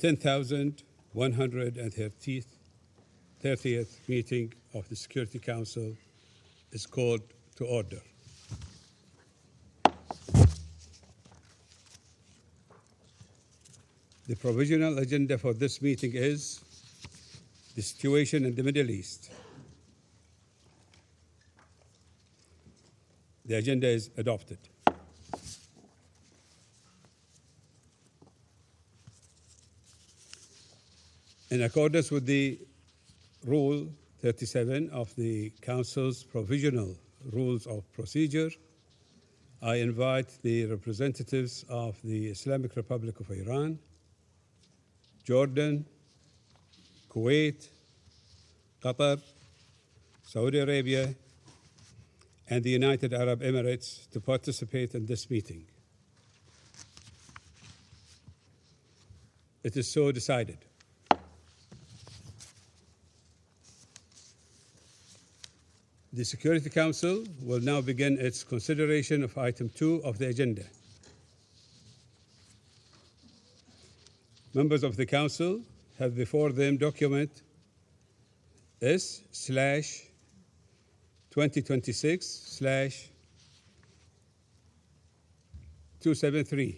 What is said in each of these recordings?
10,130th meeting of the Security Council is called to order. The provisional agenda for this meeting is the situation in the Middle East. The agenda is adopted. In accordance with the Rule 37 of the Council's Provisional Rules of Procedure, I invite the representatives of the Islamic Republic of Iran, Jordan, Kuwait, Qatar, Saudi Arabia, and the United Arab Emirates to participate in this meeting. It is so decided. The Security Council will now begin its consideration of item 2 of the agenda. Members of the Council have before them document S/2026/273,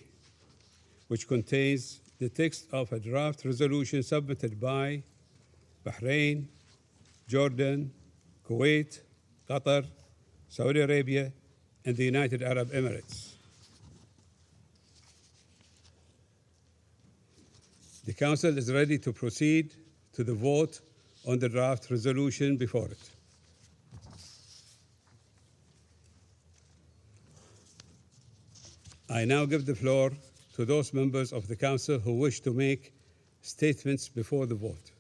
which contains the text of a draft resolution submitted by Bahrain, Jordan, Kuwait, Qatar, Saudi Arabia, and the United Arab Emirates. The Council is ready to proceed to the vote on the draft resolution before it. I now give the floor to those members of the Council who wish to make statements before the vote.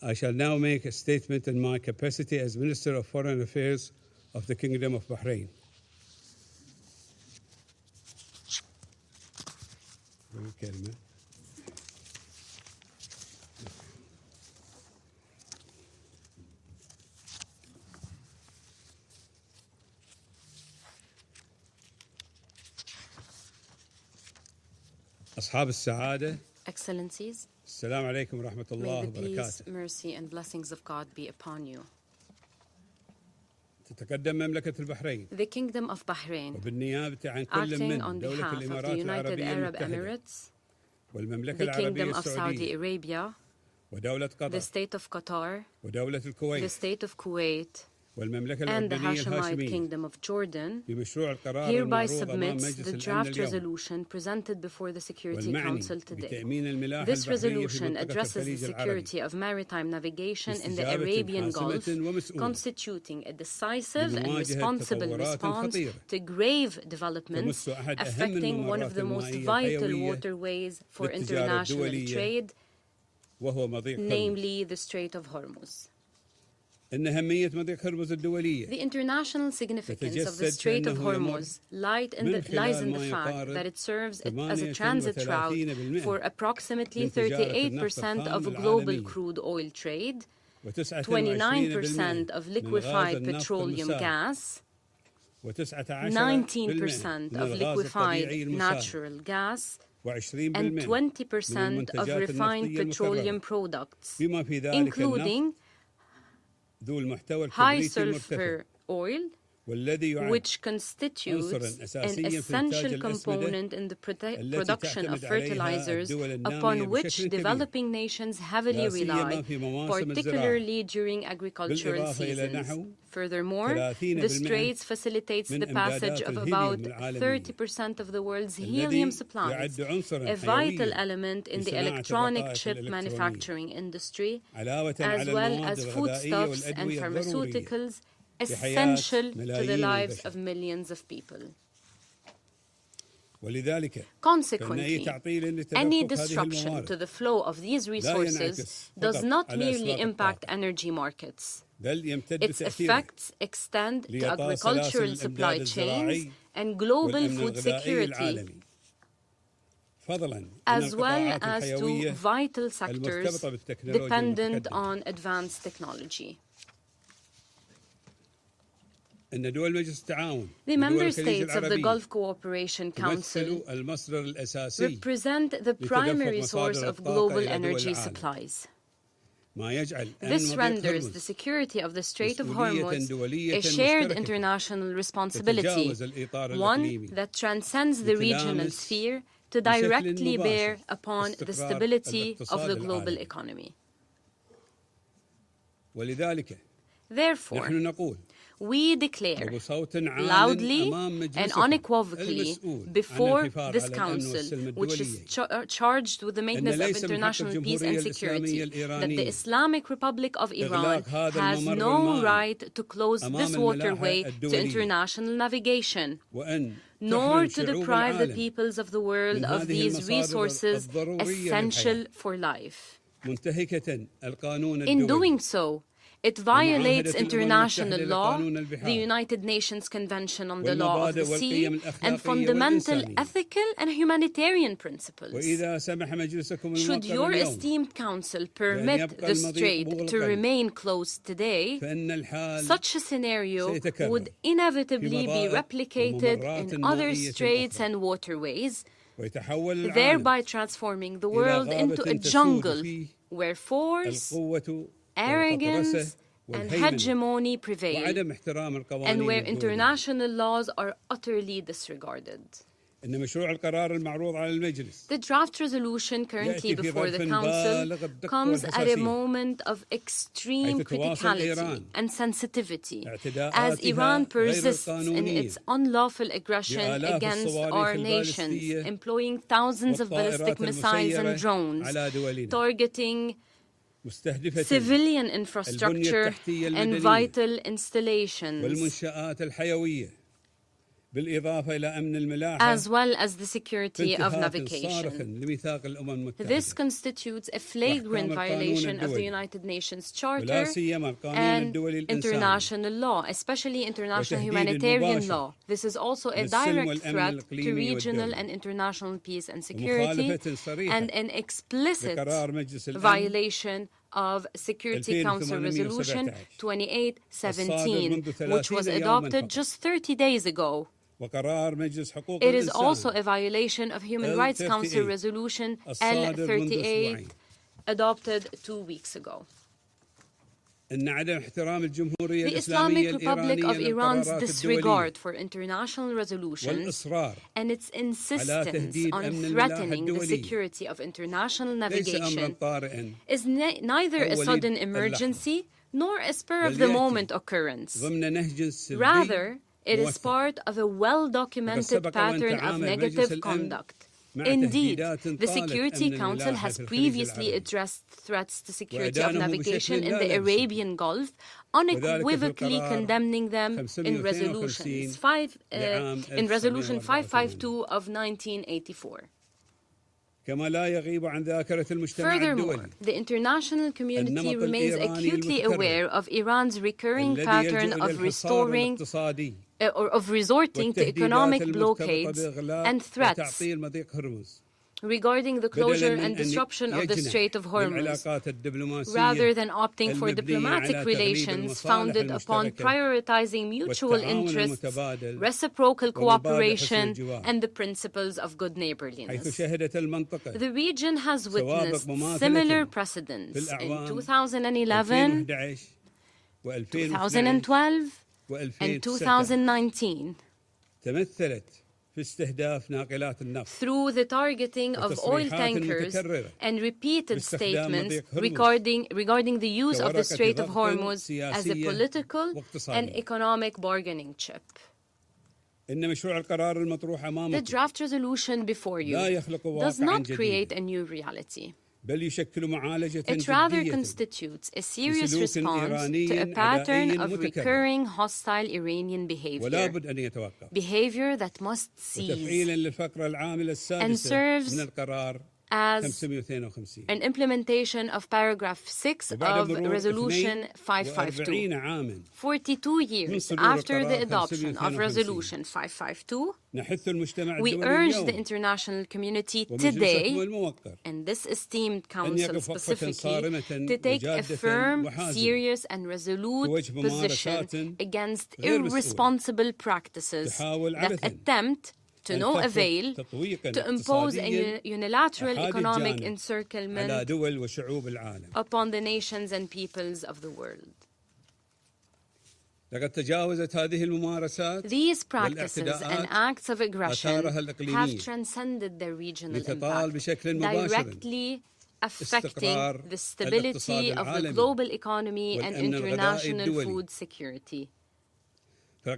I shall now make a statement in my capacity as Minister of Foreign Affairs of the Kingdom of Bahrain. أصحاب السعادة. Excellencies, السلام عليكم ورحمة الله may the peace, وبركاته. mercy, and blessings of God be upon you. تتقدم مملكة البحرين The Kingdom of Bahrain, وبالنيابة عن كل acting من on دولة behalf of the الإمارات United العربية Arab المتحدة Emirates, والمملكة the العربية Kingdom of Saudi السعودية Arabia, ودولة the قطر State of Qatar, ودولة the الكويت State of Kuwait, والمملكة and the الأردنية Hashemite الهاشمية Kingdom of Jordan بمشروع القرار hereby المعروض أمام submits مجلس the الأمن draft اليوم resolution presented before the Security والمعني Council today. بتأمين الملاحة This البحرية في resolution منطقة addresses the الخليج العربي security of maritime navigation in the باستجابة Arabian حاسمة Gulf, ومسؤولة constituting a decisive and لمواجهة responsible تطورات response خطيرة to grave developments تمس أحد أهم affecting one of الممرات the most المائية vital الحيوية waterways for للتجارة international الدولية trade, وهو مضيق هرمز. namely the Strait of Hormuz. إن أهمية مضيق هرمز الدولية The international significance of the تتجسد Strait of بأنه يمر Hormuz lies in من the خلال ما fact يقارب that it serves as a transit route 38% for approximately من تجارة النفط 38% of الخام global العالمية crude oil trade, و29% 29% of من liquefied غاز النفط petroleum المسال gas, و19% 19% من of الغاز liquefied الطبيعي المسال natural gas, و20% and من 20% of المنتجات refined النفطية petroleum المكررة products, بما في ذلك including النفط ذو المحتوى high الكبريتي المرتفع sulfur oil, والذي يعد which constitutes عنصراً an أساسياً في إنتاج essential الأسمدة component in the التي production of تعتمد عليها fertilizers الدول النامية upon which بشكل كبير developing nations heavily لا سيما rely, في مواسم الزراعة particularly during agricultural بالإضافة إلى seasons. نحو Furthermore, 30% the Straits facilitates من the passage إمدادات of الهيليوم about العالمية 30% of the world's helium الذي supplies, يعد عنصراً a vital حيوياً element in the لصناعة electronic الرقائق chip الإلكترونية manufacturing industry, علاوة as على well المواد as الغذائية foodstuffs and والأدوية الضرورية pharmaceuticals لحياة essential to the ملايين lives البشر of millions of people. ولذلك فإن أي Consequently, تعطيل any لتدفق هذه disruption to الموارد the flow of these resources does not على merely أسواق impact الطاقة energy markets. بل يمتد Its تأثيره effects extend to لإعطاء agricultural سلاسل supply الإمداد chains الزراعي and global والأمن food الغذائي security, العالمي فضلاً عن as well القطاعات as to الحيوية vital sectors المرتبطة بالتكنولوجيا dependent المتقدمة on advanced technology. أن دول مجلس التعاون The ودول member الخليج states of the العربي Gulf Cooperation Council تمثل المصدر الأساسي represent the primary source of global energy supplies. ما يجعل This renders the security of the Strait of Hormuz a shared international responsibility, one that transcends the regional sphere to directly bear upon the stability of the global economy. ولذلك Therefore, نحن نقول we declare وبصوت عال loudly أمام and مجلسكم unequivocally المسؤول before عن الحفاظ this على الأمن council, والسلم which الدوليين is charged with the maintenance of ليس من حق international peace and الجمهورية security, الإسلامية that the الإيرانية Islamic Republic of Iran إغلاق هذا has الممر no المائي right to close أمام this الملاحة waterway to الدولية international navigation, وأن nor تحرم to شعوب deprive the العالم peoples of the world من of هذه these المصادر resources الضرورية essential للحياة. for life. منتهكة القانون In الدولي doing so, it violates ومعاهدة الأمم international المتحدة law, لقانون البحار the United Nations Convention on the Law of the والمبادئ Sea, والقيم and الأخلاقية fundamental والإنسانية. ethical and humanitarian principles. وإذا سمح مجلسكم Should الموقر your اليوم esteemed council permit يبقى the المضيق strait to مغلقاً remain closed today, فإن الحال such a scenario سيتكرر would inevitably في be مضائق replicated وممرات in other مائية straits أخرى. and waterways, ويتحول العالم thereby transforming the world into a غابة تسود jungle فيه where force, القوة arrogance, والغطرسة and والهيمنة hegemony prevail, وعدم احترام and القوانين where الدولية. international laws are utterly disregarded. إن مشروع القرار المعروض على المجلس The draft resolution currently يأتي في before the ظرف Council بالغ الدقة comes at a والحساسية. moment of extreme حيث تواصل criticality إيران and sensitivity اعتداءاتها as Iran غير persists in القانونية its unlawful aggression بآلاف against الصواريخ our nations, البالستية employing thousands of ballistic والطائرات missiles and المسيرة drones, على دولنا targeting مستهدفة civilian البنية infrastructure التحتية and المدنية vital installations, والمنشآت الحيوية بالإضافة إلى أمن الملاحة as well as the security of بانتهاك صارخ navigation. لميثاق الأمم المتحدة This constitutes a flagrant violation of the United Nations Charter ولا سيما القانون and الدولي الإنساني international law, especially international وتهديد humanitarian مباشر law. This is also a للسلم direct والأمن threat to الإقليمي regional والدولي. and international peace and security, ومخالفة صريحة and an explicit لقرار مجلس الأمن violation of Security Council 2817 Resolution الصادر 2817, منذ 30 which was يوماً adopted فقط. just 30 days ago. وقرار مجلس حقوق It is الإنسان also a violation of Human Rights Council L38 Resolution الصادر منذ L38, أسبوعين. adopted 2 weeks ago. إن عدم احترام الجمهورية The الإسلامية Islamic Republic الإيرانية of Iran's للقرارات disregard الدولية for international resolutions والإصرار and its insistence تهديد on أمن الملاحة threatening the الدولية security of international ليس أمرا navigation طارئا is neither a أو وليد sudden اللحظة. emergency nor a spur of بل the يأتي moment occurrence. ضمن نهج سلبي Rather, it is موثق. part of a well-documented وقد سبق وأن pattern of تعامل مجلس negative الأمن conduct. مع Indeed, تهديدات the طالت Security أمن Council الملاحة has في الخليج previously العربي. addressed threats to security of وأدانه navigation بشكل in لا the يبسط. Arabian Gulf, unequivocally القرار condemning them in 552 resolutions لعام in Resolution 1984. 552 of 1984. كما لا يغيب عن ذاكرة المجتمع Furthermore, الدولي the international community النمط remains الإيراني acutely المتكرر aware of Iran's recurring الذي pattern يلجأ of للحصار restoring الاقتصادي or of resorting to والتهديدات economic المرتبطة blockades بإغلاق and threats وتعطيل مضيق هرمز regarding the بدلاً closure من and أن disruption of the يجنح Strait of Hormuz, للعلاقات الدبلوماسية rather than opting for المبنية diplomatic على تغليب relations المصالح founded upon المشتركة prioritizing mutual والتعاون interests, المتبادل reciprocal ومبادئ cooperation, حسن الجوار. and the principles of good حيث neighborliness. شهدت المنطقة The region has witnessed مماثلة similar في precedents in الأعوام 2011, 2011 و2012 2012, and و2019 2019 تمثلت في استهداف ناقلات النفط through the targeting of oil وتصريحات tankers متكررة and repeated باستخدام statements مضيق هرمز regarding the use of the كورقة Strait of ضغط Hormuz as a سياسية political and واقتصادية. economic bargaining chip. إن مشروع القرار المطروح The أمامكم draft resolution before you لا يخلق does واقعاً not create جديداً a new reality. بل يشكل معالجة It rather جدية constitutes a serious لسلوك response إيراني to a pattern عدائي of متكرر. recurring hostile Iranian ولا behavior, بد أن يتوقف behavior that must cease وتفعيلا للفقرة العاملة السادسة serves من القرار as an implementation of paragraph 6 of Resolution 552. 42 years after the adoption of Resolution 552, we urge the international community today, and this esteemed Council specifically, to take a firm, serious and resolute position against irresponsible practices that attempt to no avail to impose a unilateral economic encirclement upon the nations and peoples of the world. These practices and acts of aggression have transcended their regional impact, directly affecting the stability of the global economy and international food security. The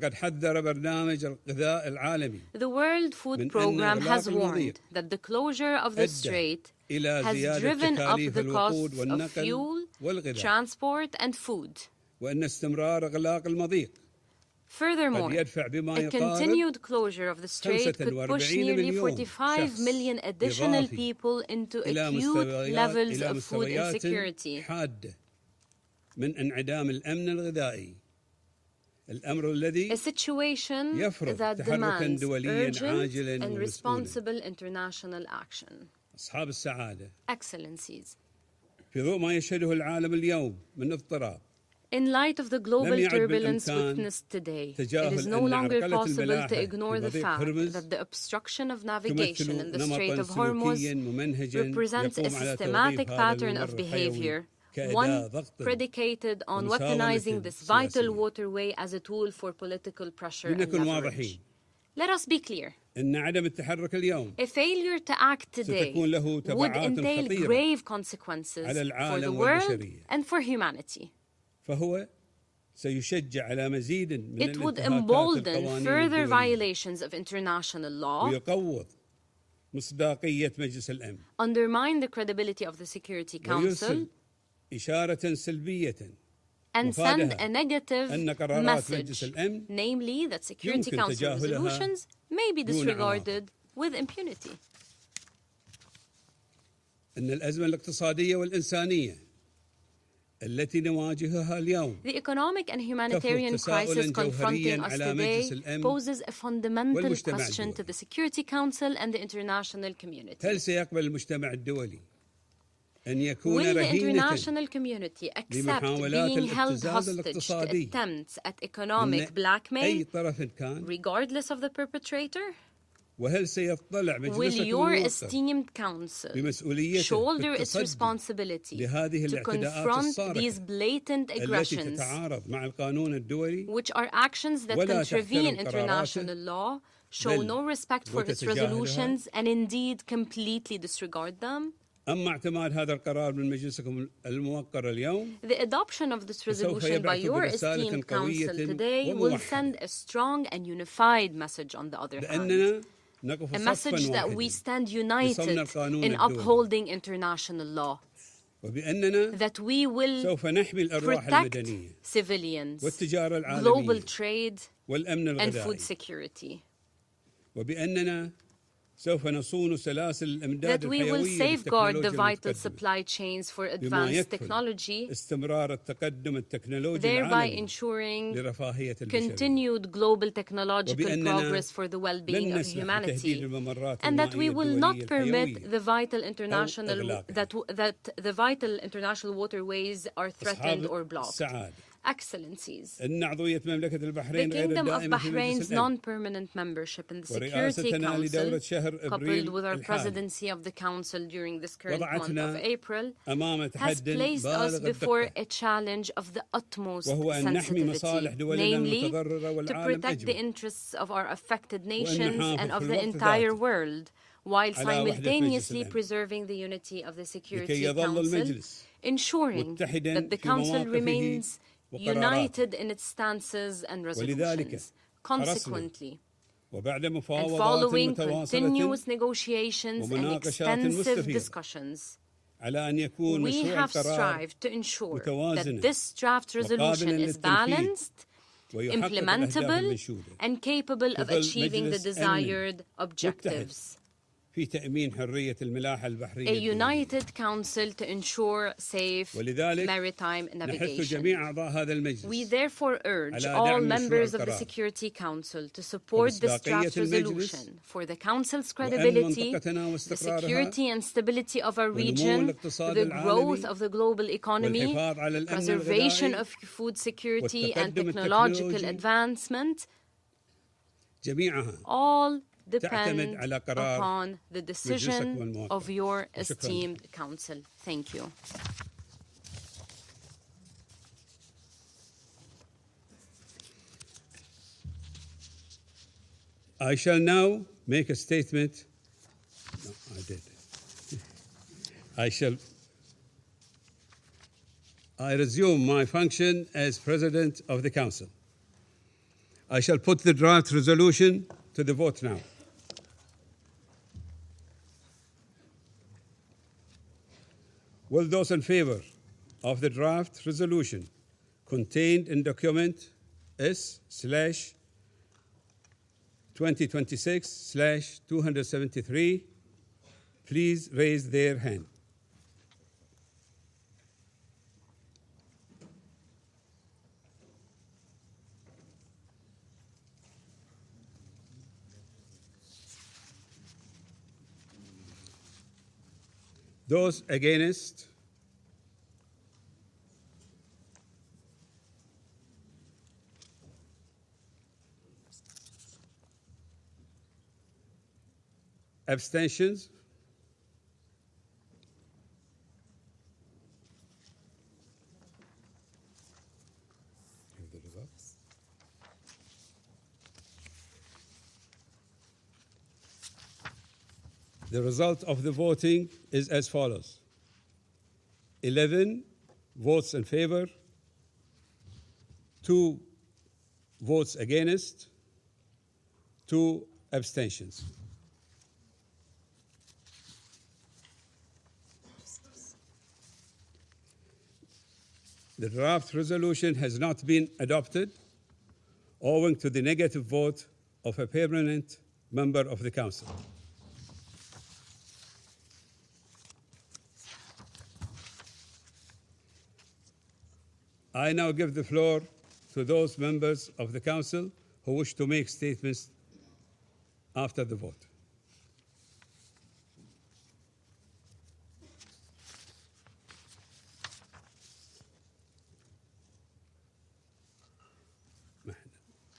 World Food Programme has warned that the closure of the strait has driven up the costs of fuel, transport and food. Furthermore, a continued closure of the strait could push nearly 45 million additional people into acute levels of food insecurity. A situation that demands urgent and responsible international action. Excellencies, in light of the global turbulence witnessed today, it is no longer possible to ignore the fact that the obstruction of navigation in the Strait of Hormuz represents a systematic pattern of behavior, one predicated on weaponizing this vital waterway as a tool for political pressure and leverage. Let us be clear. A failure to act today would entail grave consequences for the world and for humanity. It would embolden further violations of international law, undermine the credibility of the Security Council, and send a negative message, namely that Security Council resolutions may be disregarded with impunity. The economic and humanitarian crisis confronting us today poses a fundamental question to the Security Council and the international community. Will the international community accept being held hostage to attempts at economic blackmail, regardless of the perpetrator? Will your esteemed Council shoulder its responsibility to confront these blatant aggressions, which are actions that contravene international law, show no respect for its resolutions, and indeed completely disregard them? The adoption of this resolution by your esteemed Council today will send a strong and unified message on the other hand. A message that we stand united in upholding international law, that we will protect civilians, global trade, and food security, that we will safeguard the vital supply chains for advanced technology, thereby ensuring continued global technological progress for the well-being of humanity, and that we will not permit the vital international waterways are threatened or blocked. Excellencies, the Kingdom of Bahrain's non-permanent membership in the Security Council, coupled with our presidency of the Council during this current month of April, has placed us before a challenge of the utmost sensitivity, namely to protect the interests of our affected nations and of the entire world, while simultaneously preserving the unity of the Security Council, ensuring that the Council remains united in its stances and resolutions. Consequently, and following continuous negotiations and extensive discussions, we have strived to ensure that this draft resolution is balanced, implementable, and capable of achieving the desired objectives. في تأمين حرية الملاحة a البحرية united council to ensure safe ولذلك maritime نحث navigation. جميع أعضاء هذا المجلس We therefore urge على all دعم مشروع members of the القرار Security Council to support this ومصداقية draft المجلس resolution for the Council's وأمن credibility, منطقتنا the واستقرارها security and stability of our ونمو region, الاقتصاد the growth العالمي of the global economy, والحفاظ على الأمن preservation الغذائي of food security and والتقدم technological التكنولوجي advancement, جميعها all depend تعتمد على قرار upon the decision الموقر. of your وشكراً. esteemed council. Thank you. I shall now make a statement. No, I did. I resume my function as President of the Council. I shall put the draft resolution to the vote now. Will those in favor of the draft resolution contained in document S/2026/273 please raise their hand. Those against? Abstentions? The result of the voting is as follows. 11 votes in favor, 2 votes against, 2 abstentions. The draft resolution has not been adopted owing to the negative vote of a permanent member of the Council. I now give the floor to those members of the Council who wish to make statements after the vote.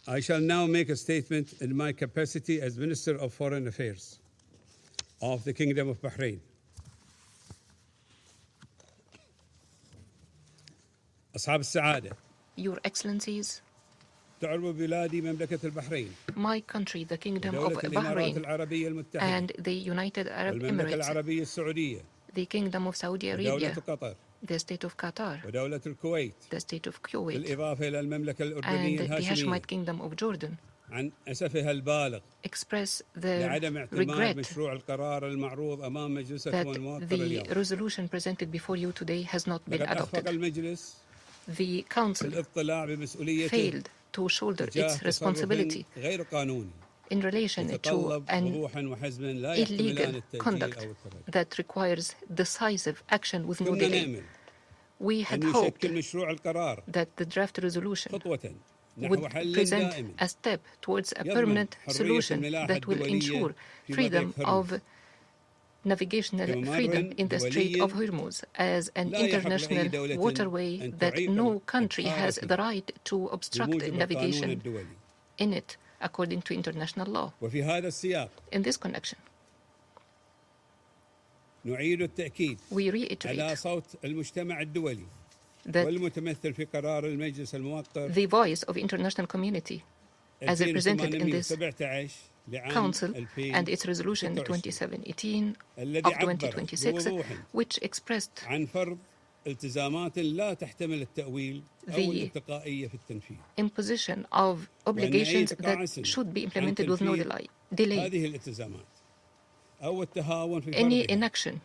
I shall now make a statement in my capacity as Minister of Foreign Affairs of the Kingdom of Bahrain. أصحاب السعادة. Your Excellencies, تعرب بلادي مملكة البحرين. my country, the Kingdom of الإمارات Bahrain, العربية المتحدة. and the United Arab والمملكة Emirates, العربية السعودية. the Kingdom of Saudi ودولة Arabia, قطر. the State of Qatar, ودولة الكويت. the State of Kuwait, بالإضافة إلى المملكة and الأردنية the الهاشمية. Hashemite Kingdom of Jordan عن أسفها البالغ express their لعدم اعتماد regret مشروع القرار المعروض أمام مجلسكم that الموقر the اليوم. resolution presented before you today has not been لقد أخفق adopted. المجلس The Council بالاطلاع بمسؤوليته failed to shoulder تجاه its responsibility تصرف غير قانوني in relation to يتطلب an وضوحا وحزما لا يحتملان illegal التأجيل conduct أو التراجع. that requires decisive action with no كنا delay. نأمل We had أن hoped يشكل مشروع القرار that the draft resolution خطوة نحو would حل present دائم a step towards a يضمن permanent حرية solution الملاحة that will الدولية ensure في freedom مضيق of navigational كممر freedom in the Strait of دولي Hormuz as an لا يحق لأي international دولة waterway أن that تعيق no country has القارة the right to obstruct بموجب القانون navigation الدولي. in it according to international law. وفي هذا السياق In this connection, نعيد التأكيد we على reiterate صوت المجتمع الدولي that والمتمثل في قرار المجلس الموقر the voice of international community as represented in this 2817 لعام Council and its resolution 2026 2718 of 2026, which expressed عن فرض التزامات لا تحتمل التأويل أو الانتقائية في التنفيذ. imposition of obligations that should be implemented with no delay. هذه الالتزامات أو التهاون في Any فرضها inaction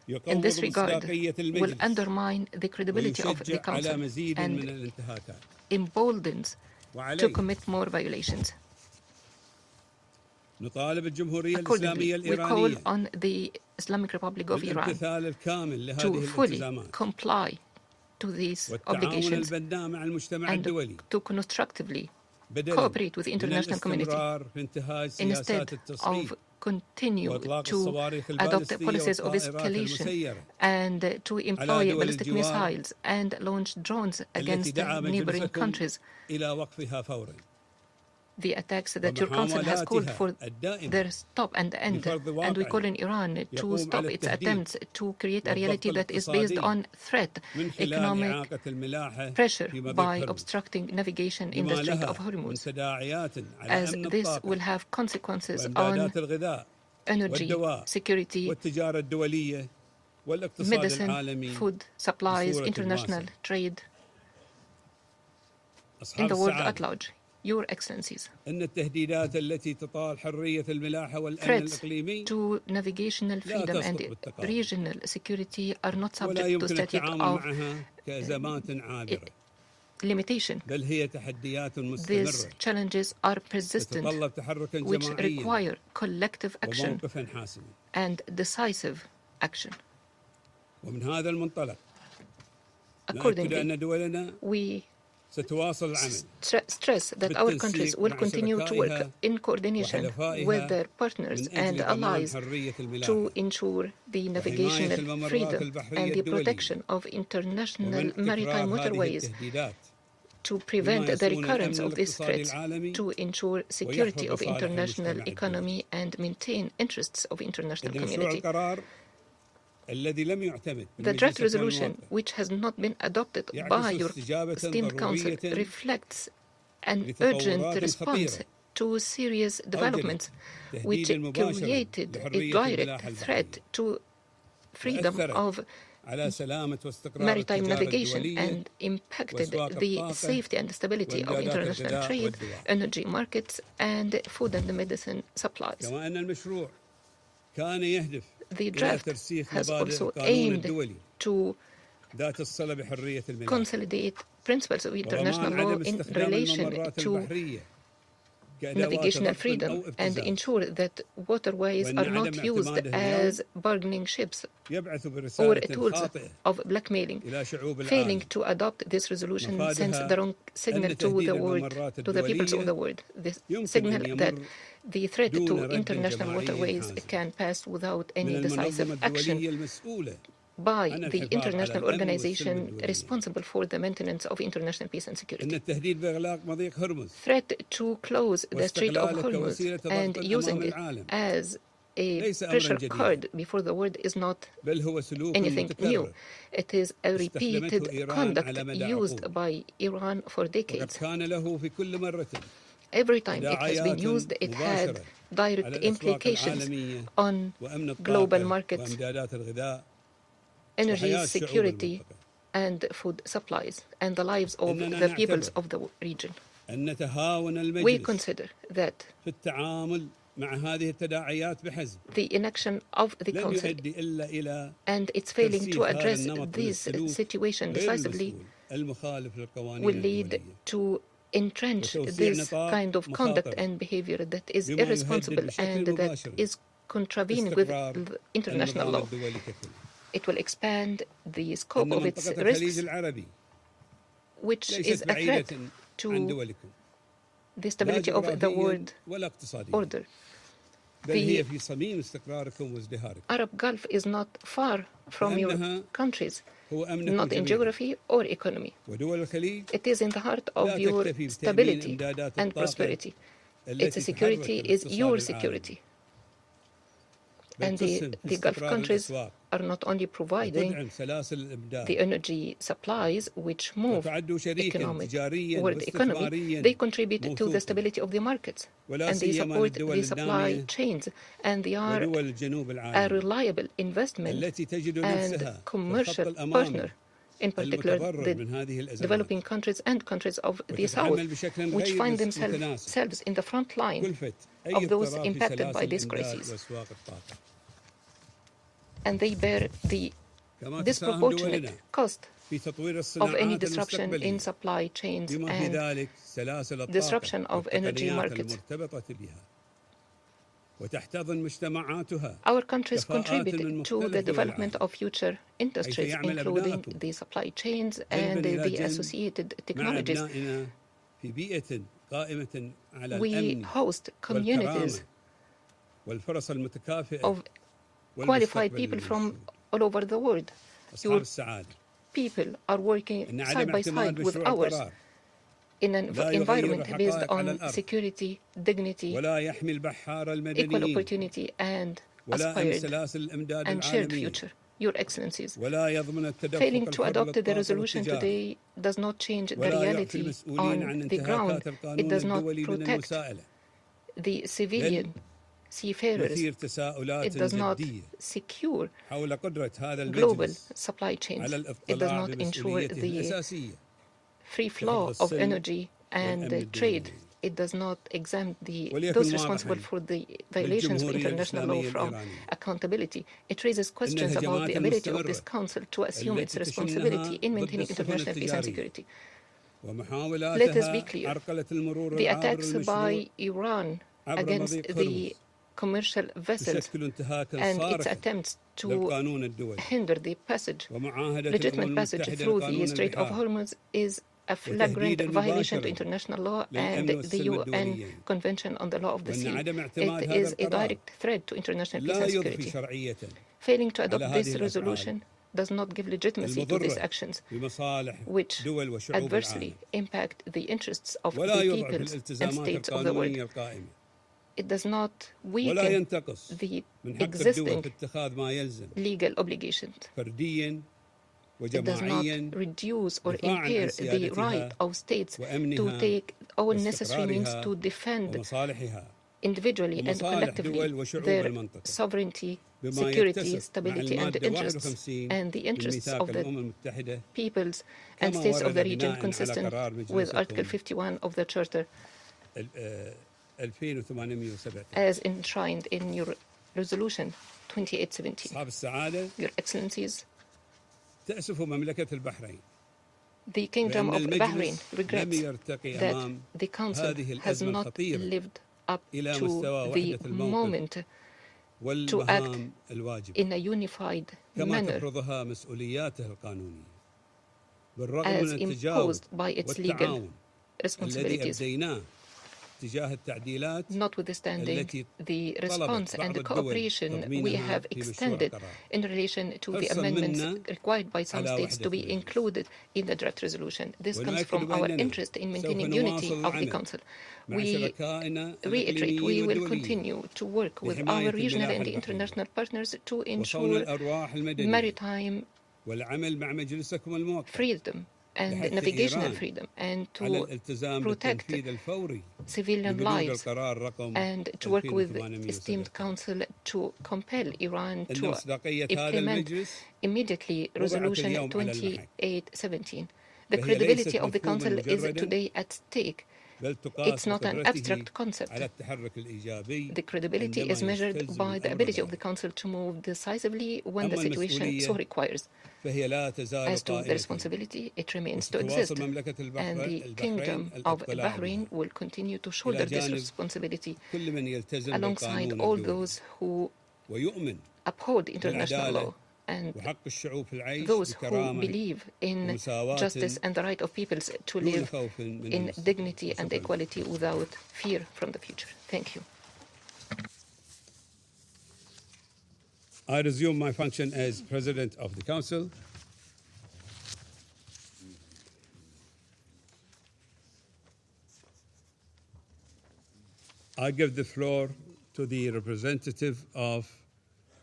in this regard مصداقية will المجلس undermine the credibility of the ويشجع على Council مزيد من and الانتهاكات. emboldens to وعليه commit more violations. Accordingly, we call on the Islamic Republic of Iran to fully comply to these obligations and to constructively cooperate with the international community instead of continue to adopt policies of escalation and to employ ballistic missiles and launch drones against neighboring countries. The attacks that your council has called for their stop and end, and we call on Iran to stop its attempts to create a reality that is based on threat, economic pressure by obstructing navigation in the Strait of Hormuz, as this will have consequences on energy security, medicine, food supplies, international trade in the world at large. Your Excellencies, threats to navigational freedom and regional security are not subject to statute of limitation. These challenges are persistent, which require collective action and decisive action. Accordingly, we stress that our countries will continue to work in coordination with their partners and allies to ensure the navigational freedom and the protection of international maritime waterways, to prevent the recurrence of these threats, to ensure security of international economy and maintain interests of international community. The draft resolution, which has not been adopted by your esteemed Council, reflects an urgent response to serious developments which created a direct threat to freedom of maritime navigation and impacted the safety and stability of international trade, energy markets, and food and medicine supplies. The draft has also aimed to consolidate principles of international law in relation to navigational freedom and ensure that waterways are not used as bargaining ships or tools of blackmailing. Failing to adopt this resolution sends the wrong signal to the world, to the peoples of the world. This signal that the threat to international waterways can pass without any decisive action by the international organization responsible for the maintenance of international peace and security. Threat to close the Strait of Hormuz and using it as a pressure card before the world is not anything new. It is a repeated conduct used by Iran for decades. Every time it has been used, it had direct implications on global markets, energy security, and food supplies, and the lives of the peoples of the region. We consider that the inaction of the Council and its failing to address this situation decisively will lead to entrench this kind of conduct and behavior that is irresponsible and that is contravening with international law. It will expand the scope of its risks, which is a threat to the stability of the world order. The Arab Gulf is not far from your countries, not in geography or economy. It is in the heart of your stability and prosperity. Its security is your security. And the Gulf countries are not only providing the energy supplies which move world economy, they contribute to the stability of the markets, and they support the supply chains, and they are a reliable investment and commercial partner, in particular the developing countries and countries of the South, which find themselves in the front line of those impacted by this crisis. And they bear the disproportionate cost of any disruption in supply chains and disruption of energy markets. Our countries contribute to the development of future industries, including the supply chains and the associated technologies. We host communities of qualified people from all over the world. Your people are working side by side with ours in an environment based on security, dignity, equal opportunity, and aspired and shared future. Your Excellencies, failing to adopt the resolution today does not change the reality on the ground. It does not protect the civilian seafarers. It does not secure global supply chains. It does not ensure the free flow of energy and trade. It does not exempt those responsible for the violations of international law from accountability. It raises questions about the ability of this Council to assume its responsibility in maintaining international peace and security. Let us be clear. The attacks by Iran against the commercial vessels and its attempts to hinder the legitimate passage through the Strait of Hormuz is a flagrant violation to international law and the UN Convention on the Law of the Sea. It is a direct threat to international peace and security. Failing to adopt this resolution does not give legitimacy to these actions, which adversely impact the interess of the peoples and states of the world. It does not weaken the existing legal obligations. It does not reduce or impair the right of states to take all necessary means to defend individually and collectively their sovereignty, security, stability, and interests, and the interests of the peoples and states of the region consistent with Article 51 of the Charter as enshrined in your Resolution 2817. Your Excellencies, the Kingdom of Bahrain regrets that the Council has not lived up to the moment to act in a unified manner as imposed by its legal responsibilities, notwithstanding the response and the cooperation we have extended in relation to the amendments required by some states to be included in the draft resolution. This comes from our interest in maintaining unity of the Council. We reiterate we will continue to work with our regional and international partners to ensure maritime freedom and navigational freedom, and to protect civilian lives, and to work with the esteemed Council to compel Iran to implement immediately Resolution 2817. The credibility of the Council is today at stake. It's not an abstract concept. The credibility is measured by the ability of the Council to move decisively when the situation so requires. As to the responsibility, it remains to exist, and the Kingdom of Bahrain will continue to shoulder this responsibility alongside all those who uphold international law and those who believe in justice and the right of peoples to live in dignity and equality without fear from the future. Thank you. I resume my function as President of the Council. I give the floor to the representative of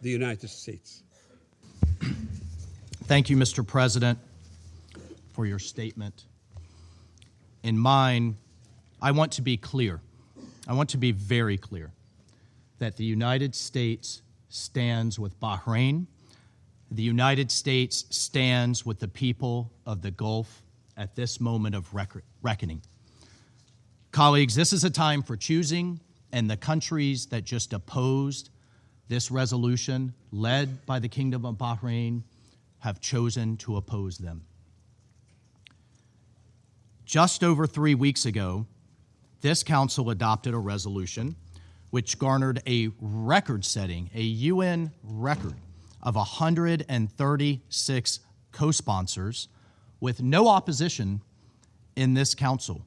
the United States. Thank you, Mr. President, for your statement. In mine, I want to be clear. I want to be very clear that the United States stands with Bahrain. The United States stands with the people of the Gulf at this moment of reckoning. Colleagues, this is a time for choosing, and the countries that just opposed this resolution, led by the Kingdom of Bahrain, have chosen to oppose them. Just over 3 weeks ago, this Council adopted a resolution which garnered a record-setting, a UN record of 136 co-sponsors with no opposition in this council.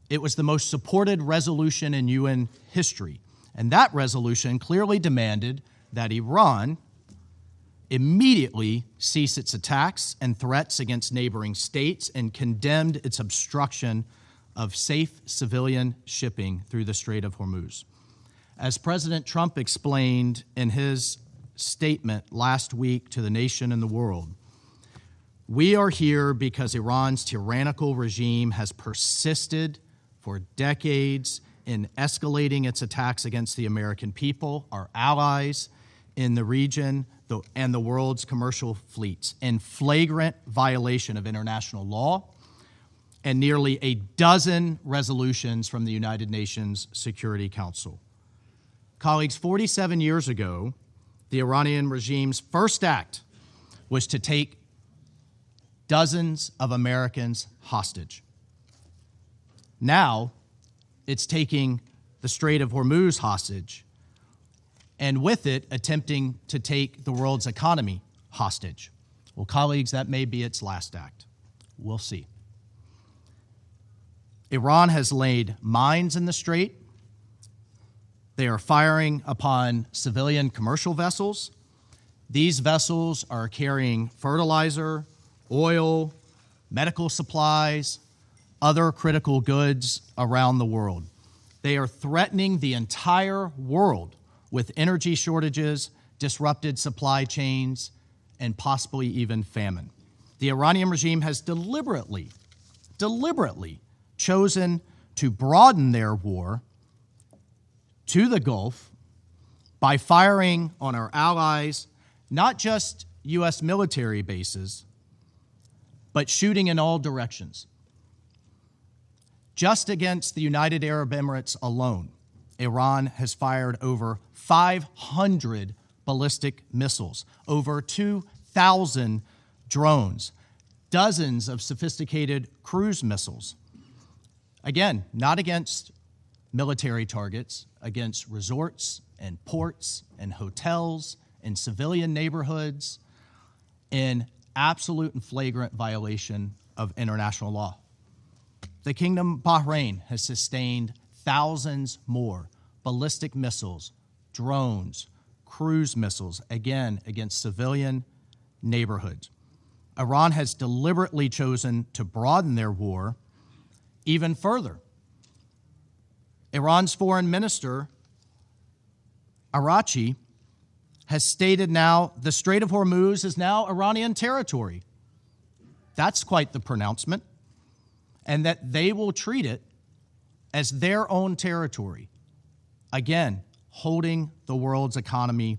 It was the most supported resolution in UN history, and that resolution clearly demanded that Iran immediately cease its attacks and threats against neighboring states and condemned its obstruction of safe civilian shipping through the Strait of Hormuz. As President Trump explained in his statement last week to the nation and the world, we are here because Iran's tyrannical regime has persisted for decades in escalating its attacks against the American people, our allies in the region, and the world's commercial fleets, in flagrant violation of international law and nearly a dozen resolutions from the United Nations Security Council. Colleagues, 47 years ago, the Iranian regime's first act was to take dozens of Americans hostage. Now, it's taking the Strait of Hormuz hostage, and with it, attempting to take the world's economy hostage. Well, colleagues, that may be its last act. We'll see. Iran has laid mines in the strait. They are firing upon civilian commercial vessels. These vessels are carrying fertilizer, oil, medical supplies, other critical goods around the world. They are threatening the entire world with energy shortages, disrupted supply chains, and possibly even famine. The Iranian regime has deliberately chosen to broaden their war to the Gulf by firing on our allies, not just U.S. military bases, but shooting in all directions. Just against the United Arab Emirates alone, Iran has fired over 500 ballistic missiles, over 2,000 drones, dozens of sophisticated cruise missiles. Again, not against military targets, against resorts and ports and hotels and civilian neighborhoods in absolute and flagrant violation of international law. The Kingdom of Bahrain has sustained thousands more ballistic missiles, drones, cruise missiles, again, against civilian neighborhoods. Iran has deliberately chosen to broaden their war even further. Iran's foreign minister, Araghchi, has stated now the Strait of Hormuz is now Iranian territory. That's quite the pronouncement. And that they will treat it as their own territory. Again, holding the world's economy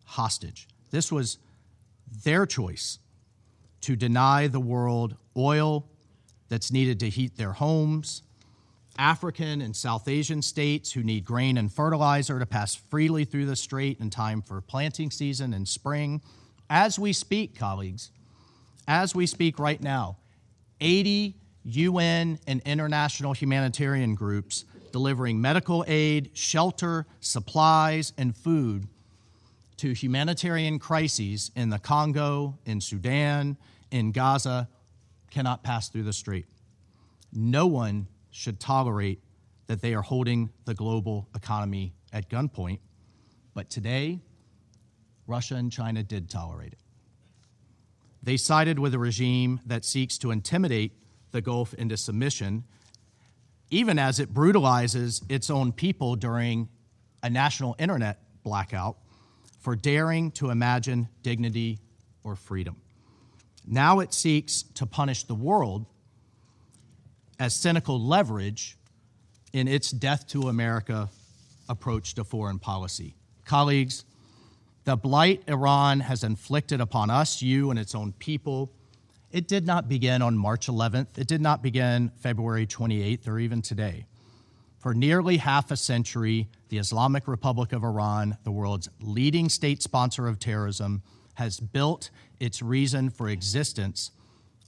hostage. This was their choice to deny the world oil that's needed to heat their homes, African and South Asian states who need grain and fertilizer to pass freely through the strait in time for planting season in spring. As we speak, colleagues, as we speak right now, 80 UN and international humanitarian groups delivering medical aid, shelter, supplies, and food to humanitarian crises in the Congo, in Sudan, in Gaza, cannot pass through the strait. No one should tolerate that they are holding the global economy at gunpoint, but today, Russia and China did tolerate it. They sided with a regime that seeks to intimidate the Gulf into submission, even as it brutalizes its own people during a national internet blackout for daring to imagine dignity or freedom. Now it seeks to punish the world as cynical leverage in its death to America approach to foreign policy. Colleagues, the blight Iran has inflicted upon us, you, and its own people, it did not begin on March 11th. It did not begin February 28th or even today. For nearly half a century, the Islamic Republic of Iran, the world's leading state sponsor of terrorism, has built its reason for existence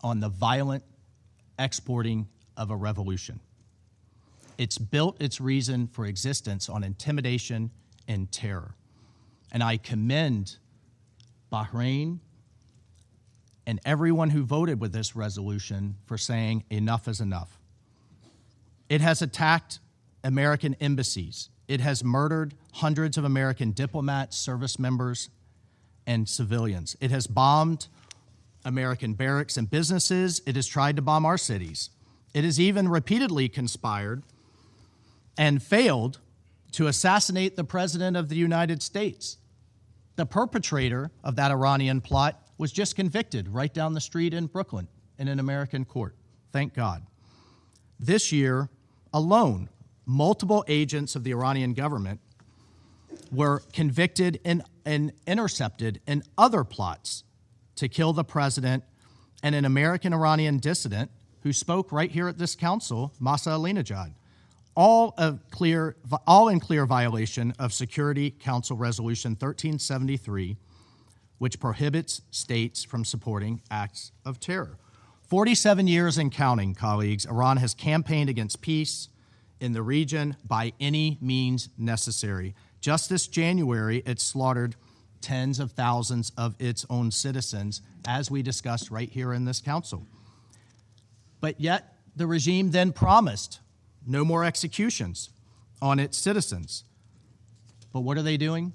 on the violent exporting of a revolution. It's built its reason for existence on intimidation and terror. And I commend Bahrain and everyone who voted with this resolution for saying enough is enough. It has attacked American embassies. It has murdered hundreds of American diplomats, service members, and civilians. It has bombed American barracks and businesses. It has tried to bomb our cities. It has even repeatedly conspired and failed to assassinate the President of the United States. The perpetrator of that Iranian plot was just convicted right down the street in Brooklyn in an American court. Thank God. This year alone, multiple agents of the Iranian government were convicted and intercepted in other plots to kill the president and an American-Iranian dissident who spoke right here at this council, Masa Ahmadinejad, all in clear violation of Security Council Resolution 1373, which prohibits states from supporting acts of terror. 47 years and counting, colleagues, Iran has campaigned against peace in the region by any means necessary. Just this January, it slaughtered tens of thousands of its own citizens, as we discussed right here in this council. But yet, the regime then promised no more executions on its citizens. But what are they doing?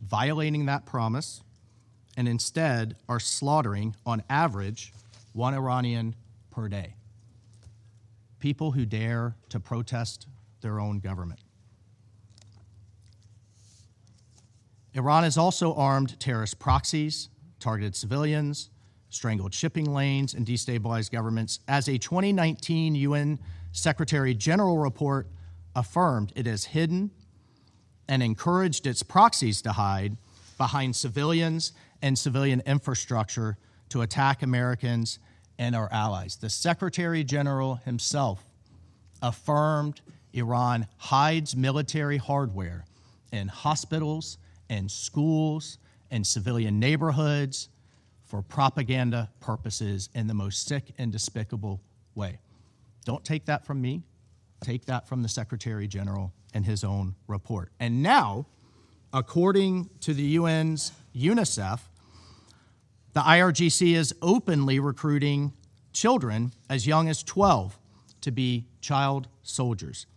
Violating that promise, and instead are slaughtering, on average, one Iranian per day. People who dare to protest their own government. Iran has also armed terrorist proxies, targeted civilians, strangled shipping lanes, and destabilized governments. As a 2019 UN Secretary General report affirmed, it has hidden and encouraged its proxies to hide behind civilians and civilian infrastructure to attack Americans and our allies. The Secretary General himself affirmed Iran hides military hardware in hospitals and schools and civilian neighborhoods for propaganda purposes in the most sick and despicable way. Don't take that from me. Take that from the Secretary General and his own report. And now, according to the UN's UNICEF, the IRGC is openly recruiting children as young as 12 to be child soldiers.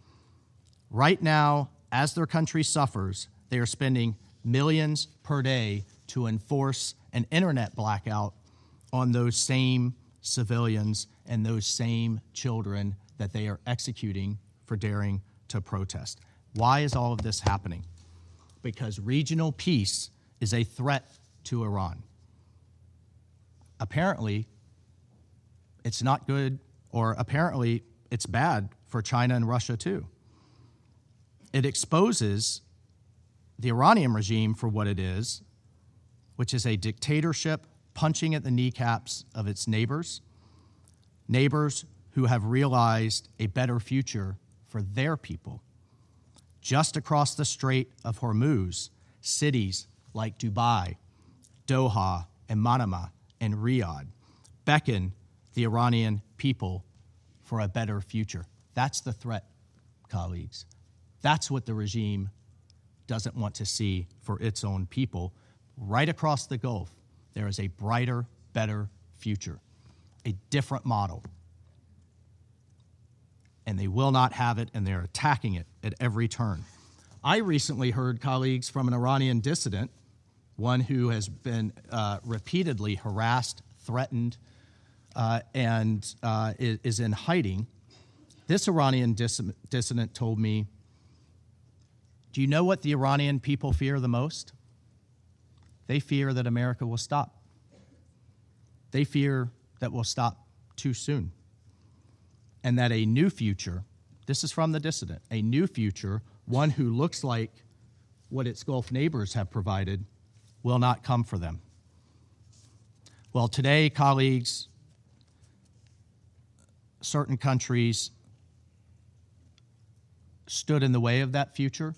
Right now, as their country suffers, they are spending millions per day to enforce an internet blackout on those same civilians and those same children that they are executing for daring to protest. Why is all of this happening? Because regional peace is a threat to Iran. Apparently, it's not good, or apparently it's bad for China and Russia too. It exposes the Iranian regime for what it is, which is a dictatorship punching at the kneecaps of its neighbors who have realized a better future for their people. Just across the Strait of Hormuz, cities like Dubai, Doha, and Manama, and Riyadh beckon the Iranian people for a better future. That's the threat, colleagues. That's what the regime doesn't want to see for its own people. Right across the Gulf, there is a brighter, better future, a different model. And they will not have it, and they're attacking it at every turn. I recently heard, colleagues, from an Iranian dissident, one who has been repeatedly harassed, threatened, and is in hiding. This Iranian dissident told me, do you know what the Iranian people fear the most? They fear that America will stop. They fear that we'll stop too soon. And that a new future, this is from the dissident, a new future, one who looks like what its Gulf neighbors have provided, will not come for them. Well, today, colleagues, certain countries stood in the way of that future,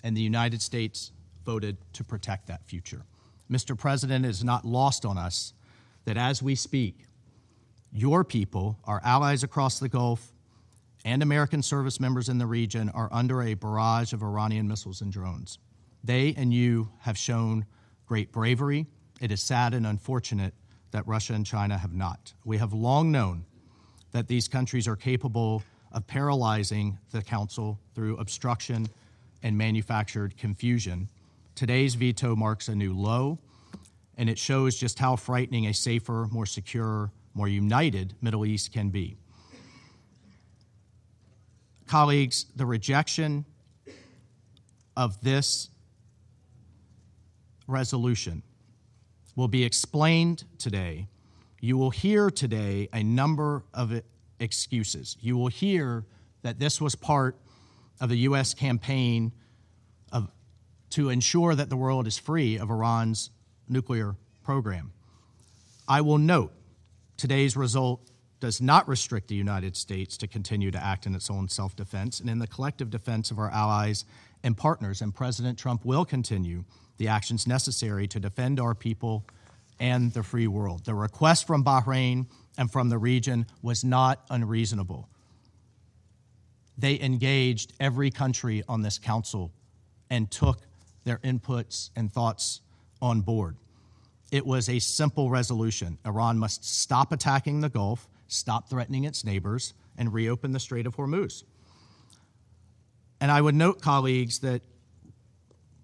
and the United States voted to protect that future. Mr. President, it is not lost on us that as we speak, your people, our allies across the Gulf, and American service members in the region are under a barrage of Iranian missiles and drones. They and you have shown great bravery. It is sad and unfortunate that Russia and China have not. We have long known that these countries are capable of paralyzing the Council through obstruction and manufactured confusion. Today's veto marks a new low, and it shows just how frightening a safer, more secure, more united Middle East can be. Colleagues, the rejection of this resolution will be explained today. You will hear today a number of excuses. You will hear that this was part of the U.S. campaign to ensure that the world is free of Iran's nuclear program. I will note today's result does not restrict the United States to continue to act in its own self-defense and in the collective defense of our allies and partners, and President Trump will continue the actions necessary to defend our people and the free world. The request from Bahrain and from the region was not unreasonable. They engaged every country on this council and took their inputs and thoughts on board. It was a simple resolution. Iran must stop attacking the Gulf, stop threatening its neighbors, and reopen the Strait of Hormuz. And I would note, colleagues, that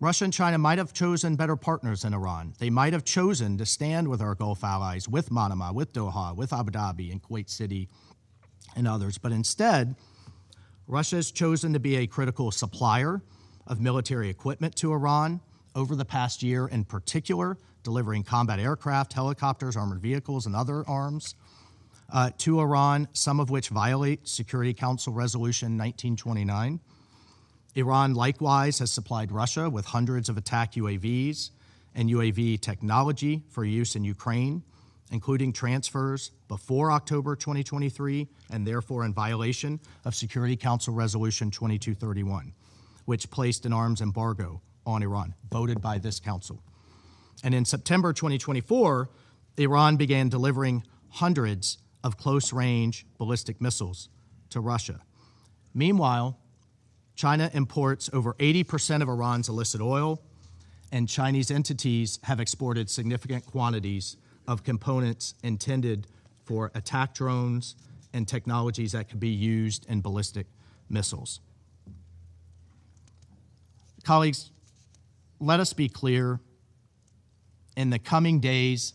Russia and China might have chosen better partners than Iran. They might have chosen to stand with our Gulf allies, with Manama, with Doha, with Abu Dhabi and Kuwait City and others. But instead, Russia has chosen to be a critical supplier of military equipment to Iran over the past year, in particular, delivering combat aircraft, helicopters, armored vehicles, and other arms to Iran, some of which violate Security Council Resolution 1929. Iran likewise has supplied Russia with hundreds of attack UAVs and UAV technology for use in Ukraine, including transfers before October 2023, and therefore in violation of Security Council Resolution 2231, which placed an arms embargo on Iran, voted by this council. And in September 2024, Iran began delivering hundreds of close-range ballistic missiles to Russia. Meanwhile, China imports over 80% of Iran's illicit oil, and Chinese entities have exported significant quantities of components intended for attack drones and technologies that could be used in ballistic missiles. Colleagues, let us be clear. In the coming days,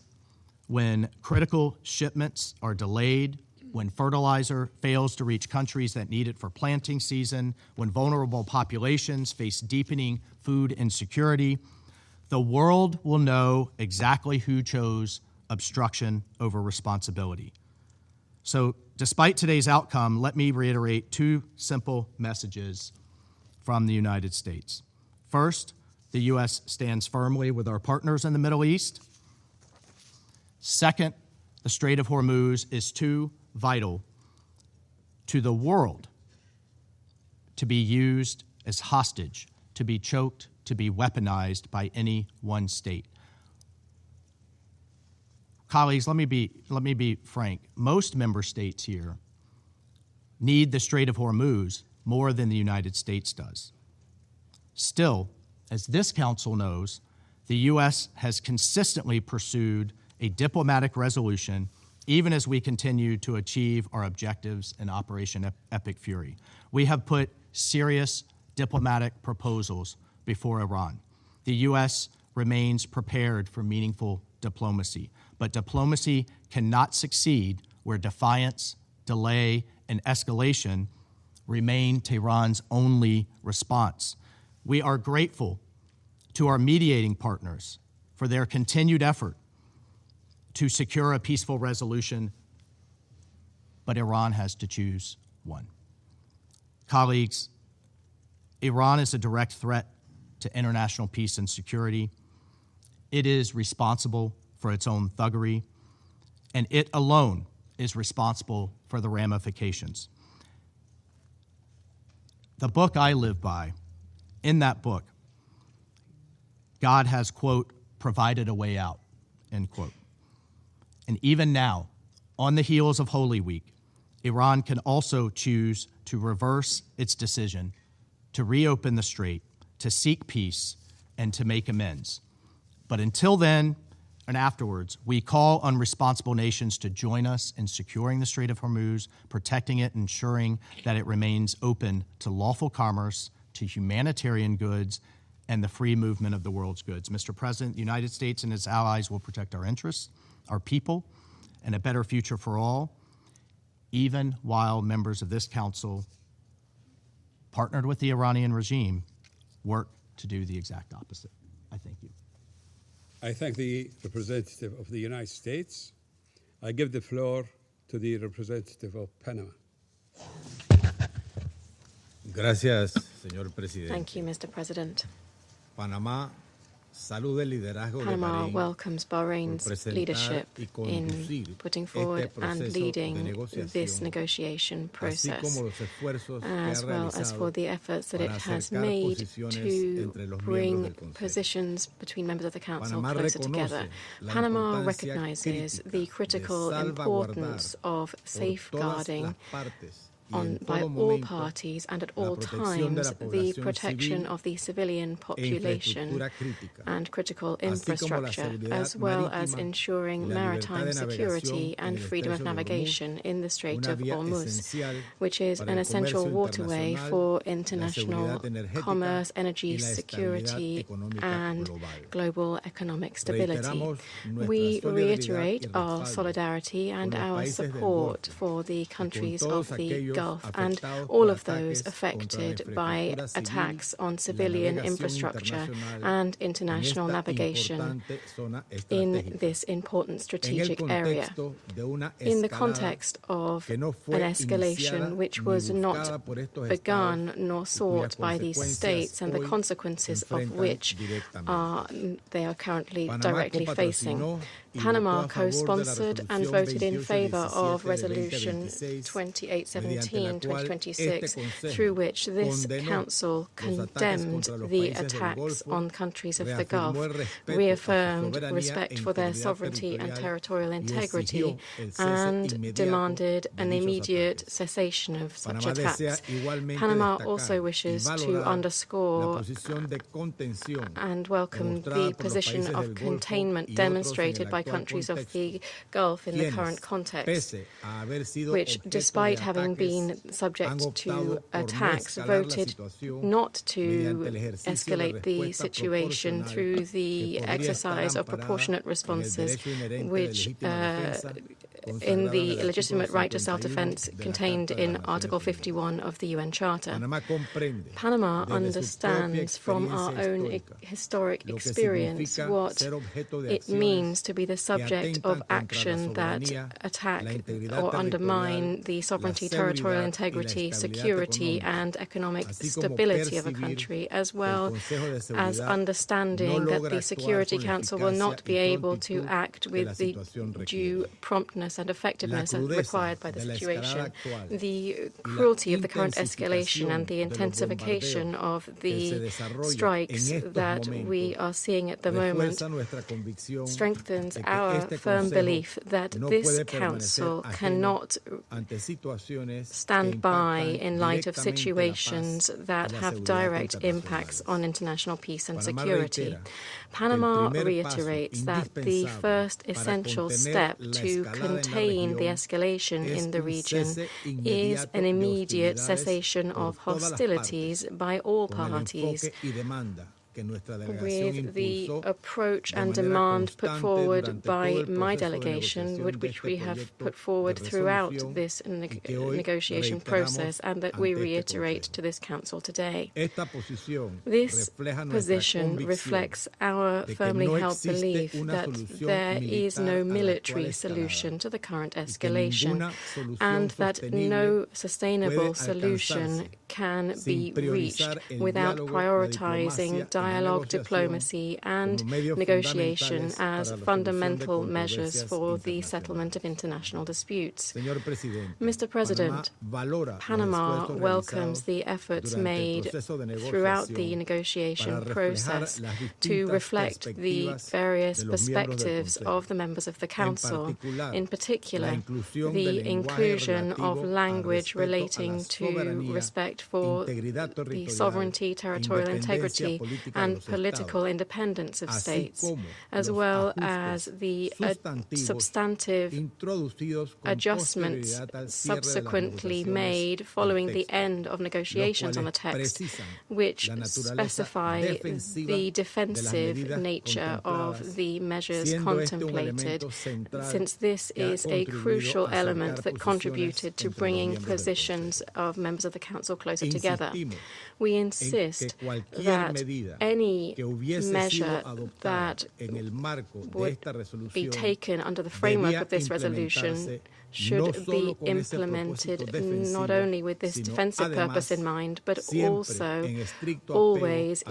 when critical shipments are delayed, when fertilizer fails to reach countries that need it for planting season, when vulnerable populations face deepening food insecurity, the world will know exactly who chose obstruction over responsibility. So, despite today's outcome, let me reiterate two simple messages from the United States. First, the U.S. stands firmly with our partners in the Middle East. Second, the Strait of Hormuz is too vital to the world to be used as hostage, to be choked, to be weaponized by any one state. Colleagues, let me be frank. Most member states here need the Strait of Hormuz more than the United States does. Still, as this council knows, the U.S. has consistently pursued a diplomatic resolution even as we continue to achieve our objectives in Operation Epic Fury. We have put serious diplomatic proposals before Iran. The U.S. remains prepared for meaningful diplomacy, but diplomacy cannot succeed where defiance, delay, and escalation remain Tehran's only response. We are grateful to our mediating partners for their continued effort to secure a peaceful resolution, but Iran has to choose one. Colleagues, Iran is a direct threat to international peace and security. It is responsible for its own thuggery, and it alone is responsible for the ramifications. The book I live by, in that book, God has, quote, provided a way out, end quote. And even now, on the heels of Holy Week, Iran can also choose to reverse its decision to reopen the strait, to seek peace, and to make amends. But until then and afterwards, we call on responsible nations to join us in securing the Strait of Hormuz, protecting it, ensuring that it remains open to lawful commerce, to humanitarian goods, and the free movement of the world's goods. Mr. President, the United States and its allies will protect our interests, our people, and a better future for all, even while members of this council, partnered with the Iranian regime, work to do the exact opposite. I thank you. I thank the representative of the United States. I give the floor to the representative of Panama. Gracias, señor presidente. Thank you, Mr. President. Panama welcomes Bahrain's leadership in putting forward and leading this negotiation process, as well as for the efforts that it has made to bring positions between members of the Council closer together. Panama recognizes the critical importance of safeguarding by all parties and at all times the protection of the civilian population and critical infrastructure, as well as ensuring maritime security and freedom of navigation in the Strait of Hormuz, which is an essential waterway for international commerce, energy security, and global economic stability. We reiterate our solidarity and our support for the countries of the Gulf and all of those affected by attacks on civilian infrastructure and international navigation in this important strategic area. In the context of an escalation which was not begun nor sought by these states and the consequences of which they are currently directly facing. Panama co-sponsored and voted in favor of Resolution 2817/2026, through which this Council condemned the attacks on countries of the Gulf, reaffirmed respect for their sovereignty and territorial integrity, and demanded an immediate cessation of such attacks. Panama also wishes to underscore and welcome the position of containment demonstrated by countries of the Gulf in the current context, which, despite having been subject to attacks, voted not to escalate the situation through the exercise of proportionate responses, which in the legitimate right to self-defense contained in Article 51 of the UN Charter. Panama understands from our own historic experience what it means to be the subject of action that attack or undermine the sovereignty, territorial integrity, security, and economic stability of a country, as well as understanding that the Security Council will not be able to act with the due promptness and effectiveness required by the situation. The cruelty of the current escalation and the intensification of the strikes that we are seeing at the moment strengthens our firm belief that this Council cannot stand by in light of situations that have direct impacts on international peace and security. Panama reiterates that the first essential step to contain the escalation in the region is an immediate cessation of hostilities by all parties, with the approach and demand put forward by my delegation, which we have put forward throughout this negotiation process and that we reiterate to this Council today. This position reflects our firmly held belief that there is no military solution to the current escalation and that no sustainable solution can be reached without prioritizing dialogue dialogue, diplomacy, and negotiation as fundamental measures for the settlement of international disputes. Mr. President, Panama welcomes the efforts made throughout the negotiation process to reflect the various perspectives of the members of the Council, in particular, the inclusion of language relating to respect for the sovereignty, territorial integrity, and political independence of states, as well as the substantive adjustments subsequently made following the end of negotiations on the text, which specify the defensive nature of the measures contemplated, since this is a crucial element that contributed to bringing positions of members of the Council closer together. We insist that any measure that would be taken under the framework of this resolution should be implemented not only with this defensive purpose in mind, but also always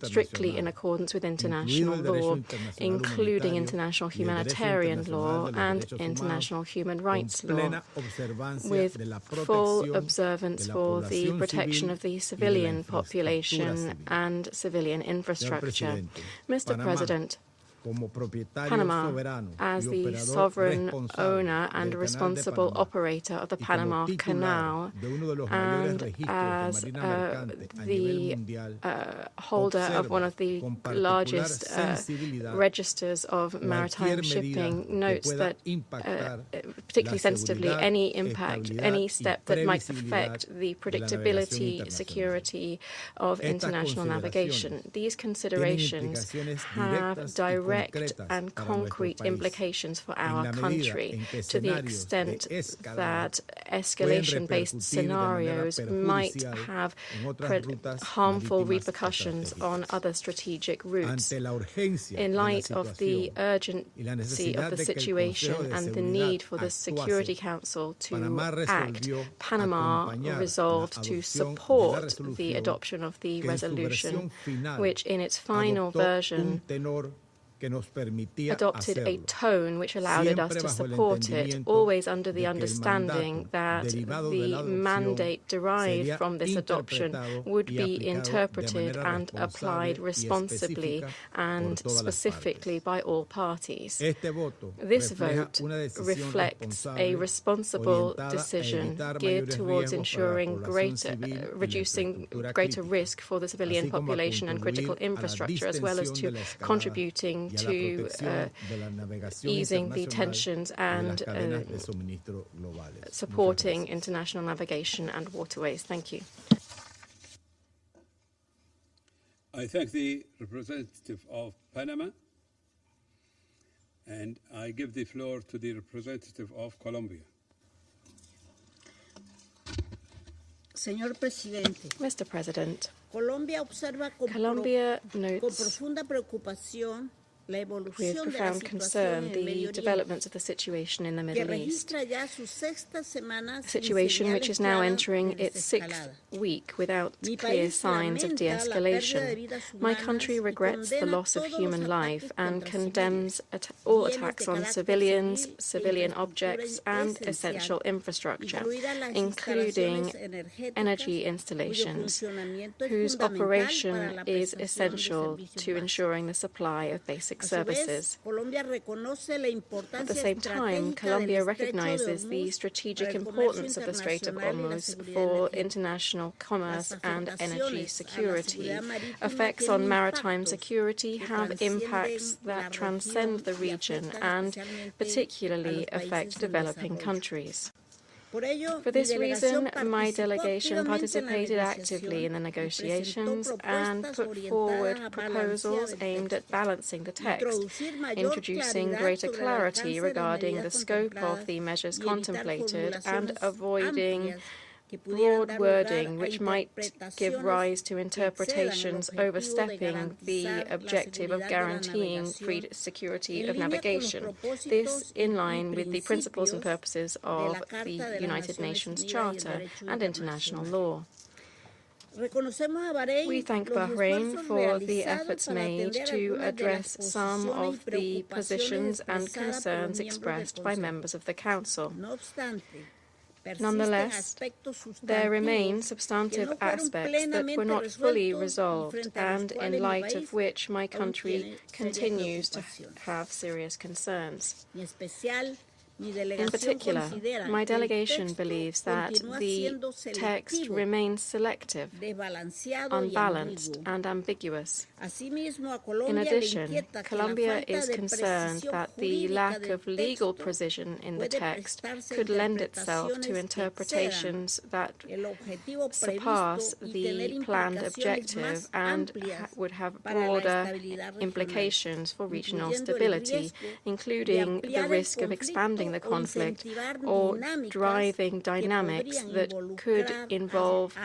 strictly in accordance with international law, including international humanitarian law and international human rights law, with full observance for the protection of the civilian population and civilian infrastructure. Mr. President, Panama, as the sovereign owner and responsible operator of the Panama Canal, and as the holder of one of the largest registers of maritime shipping, notes that, particularly sensitively, any step that might affect the predictability, security of international navigation. These considerations have direct and concrete implications for our country, to the extent that escalation-based scenarios might have harmful repercussions on other strategic routes. In light of the urgency of the situation and the need for the Security Council to act, Panama resolved to support the adoption of the resolution, which in its final version adopted a tone which allowed us to support it, always under the understanding that the mandate derived from this adoption would be interpreted and applied responsibly and specifically by all parties. This vote reflects a responsible decision geared towards ensuring reducing greater risk for the civilian population and critical infrastructure, as well as to contributing to easing the tensions and supporting international navigation and waterways. Thank you. I thank the representative of Panama, and I give the floor to the representative of Colombia. Señor Presidente, Mr. President, Colombia observa Colombia con notes profunda preocupación la with evolución de la profound concern situación en el the Medio developments of the situation in the Oriente, que Middle East, registra ya su sexta semana a sin situation which señales is now claras entering de its sixth desescalada. week without Mi clear país signs of lamenta la pérdida de de-escalation. vidas My humanas country y regrets the condena loss of todos human los life ataques and contra condemns civiles, all bienes attacks de on carácter civilians, civil e civilian infraestructura objects, and esencial, essential infrastructure, incluidas las including instalaciones energéticas, energy cuyo installations, funcionamiento es whose fundamental para operation la is prestación de essential servicios to básicos. ensuring the supply of basic A su vez, services. Colombia reconoce la At importancia the same time, estratégica Colombia del Estrecho de recognizes the Hormuz strategic para el comercio importance of the Strait of internacional y la Hormuz seguridad for energética. international commerce Las and energy afectaciones a la security. seguridad marítima Effects tienen on maritime impactos security que have trascienden impacts la that transcend región the y region afectan and especialmente particularly a los affect países en developing desarrollo. countries. Por ello, For mi this delegación reason, my participó delegation activamente en la participated actively in the negociación y negotiations presentó and propuestas put orientadas forward a proposals balancear el aimed at texto, balancing the text, introducir mayor introducing claridad greater sobre el clarity alcance de las regarding the medidas scope of contempladas the measures y evitar contemplated and formulaciones avoiding amplias que pudieran broad dar wording lugar a which might give interpretaciones rise to que excedan el interpretations objetivo de overstepping the garantizar la objective of seguridad de la guaranteeing navegación free security en of línea con los navigation. propósitos This in y line with the principles and principios purposes de of la Carta the de las United Naciones Nations Unidas y el Charter derecho and international internacional. law. We thank Bahrain for the efforts made to address some of the positions and concerns expressed by members of the Council. Nonetheless, there remain substantive aspects that were not fully resolved and in light of which my country continues to have serious concerns. In particular, my delegation believes that the text remains selective, unbalanced, and ambiguous. In addition, Colombia is concerned that the lack of legal precision in the text could lend itself to interpretations that surpass the planned objective and would have broader implications for regional stability, including the risk of expanding the conflict or driving dynamics that could involve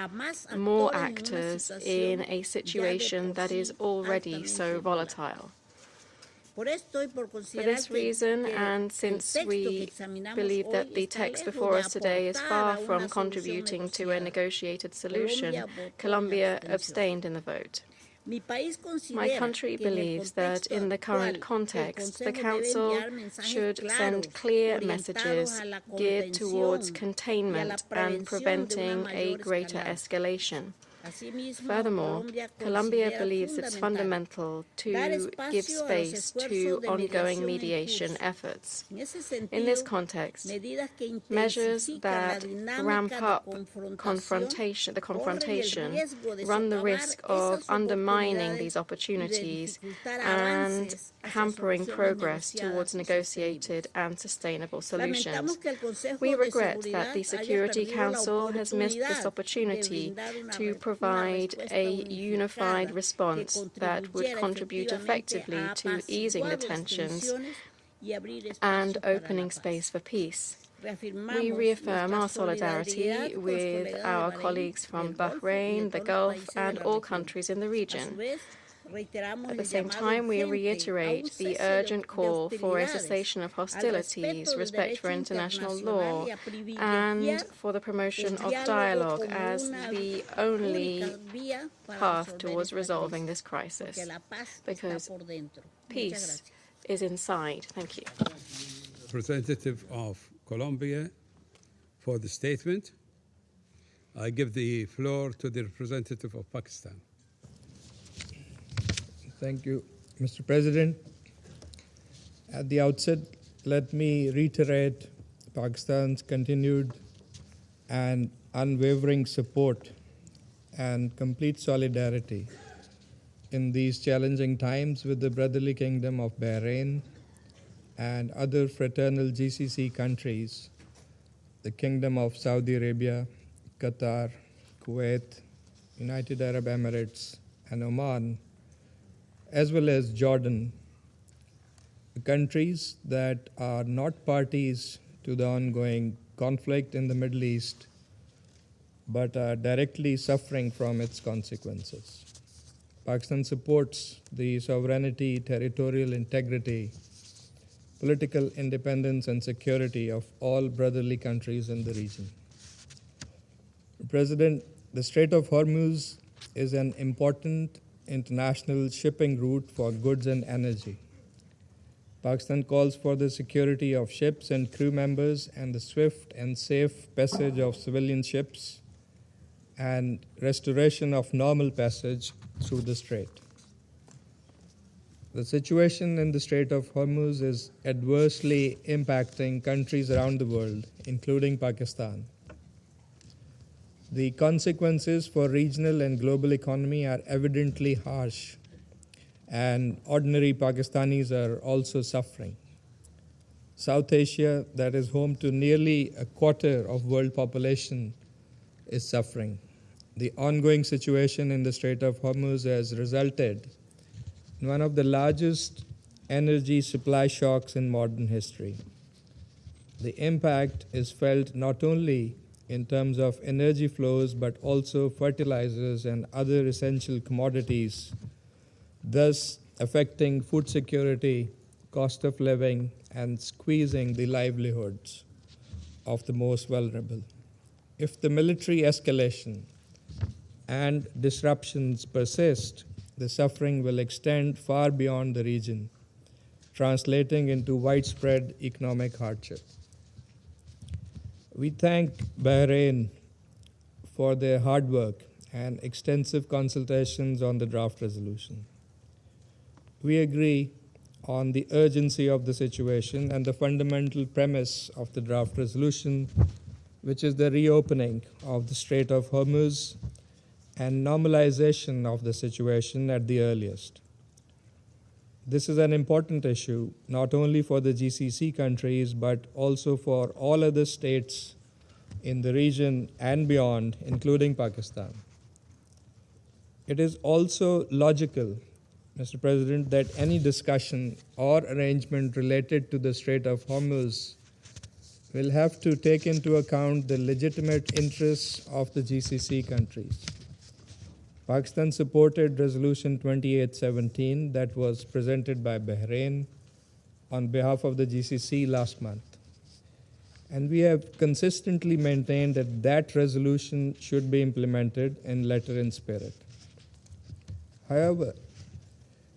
more actors in a situation that is already so volatile. For this reason, and since we believe that the text before us today is far from contributing to a negotiated solution, Colombia abstained in the vote. My country believes that in the current context, the Council should send clear messages geared towards containment and preventing a greater escalation. Furthermore, Colombia believes it's fundamental to give space to ongoing mediation efforts. In this context, measures that ramp up the confrontation run the risk of undermining these opportunities and hampering progress towards negotiated and sustainable solutions. We regret that the Security Council has missed this opportunity to provide a unified response that would contribute effectively to easing the tensions and opening space for peace. We reaffirm our solidarity with our colleagues from Bahrain, the Gulf, and all countries in the region. At the same time, we reiterate the urgent call for a cessation of hostilities, respect for international law, and for the promotion of dialogue as the only path towards resolving this crisis, because peace is inside. Thank you. Representative of Colombia for the statement. I give the floor to the representative of Pakistan. Thank you, Mr. President. At the outset, let me reiterate Pakistan's continued and unwavering support and complete solidarity in these challenging times with the brotherly kingdom of Bahrain and other fraternal GCC countries, the Kingdom of Saudi Arabia, Qatar, Kuwait, United Arab Emirates, and Oman, as well as Jordan, countries that are not parties to the ongoing conflict in the Middle East, but are directly suffering from its consequences. Pakistan supports the sovereignty, territorial integrity, political independence, and security of all brotherly countries in the region. President, the Strait of Hormuz is an important international shipping route for goods and energy. Pakistan calls for the security of ships and crew members and the swift and safe passage of civilian ships and restoration of normal passage through the strait. The situation in the Strait of Hormuz is adversely impacting countries around the world, including Pakistan. The consequences for regional and global economy are evidently harsh, and ordinary Pakistanis are also suffering. South Asia, that is home to nearly a quarter of world population, is suffering. The ongoing situation in the Strait of Hormuz has resulted in one of the largest energy supply shocks in modern history. The impact is felt not only in terms of energy flows, but also fertilizers and other essential commodities, thus affecting food security, cost of living, and squeezing the livelihoods of the most vulnerable. If the military escalation and disruptions persist, the suffering will extend far beyond the region, translating into widespread economic hardship. We thank Bahrain for their hard work and extensive consultations on the draft resolution. We agree on the urgency of the situation and the fundamental premise of the draft resolution, which is the reopening of the Strait of Hormuz and normalization of the situation at the earliest. This is an important issue, not only for the GCC countries, but also for all other states in the region and beyond, including Pakistan. It is also logical, Mr. President, that any discussion or arrangement related to the Strait of Hormuz will have to take into account the legitimate interests of the GCC countries. Pakistan supported Resolution 2817 that was presented by Bahrain on behalf of the GCC last month. And we have consistently maintained that that resolution should be implemented in letter and spirit. However,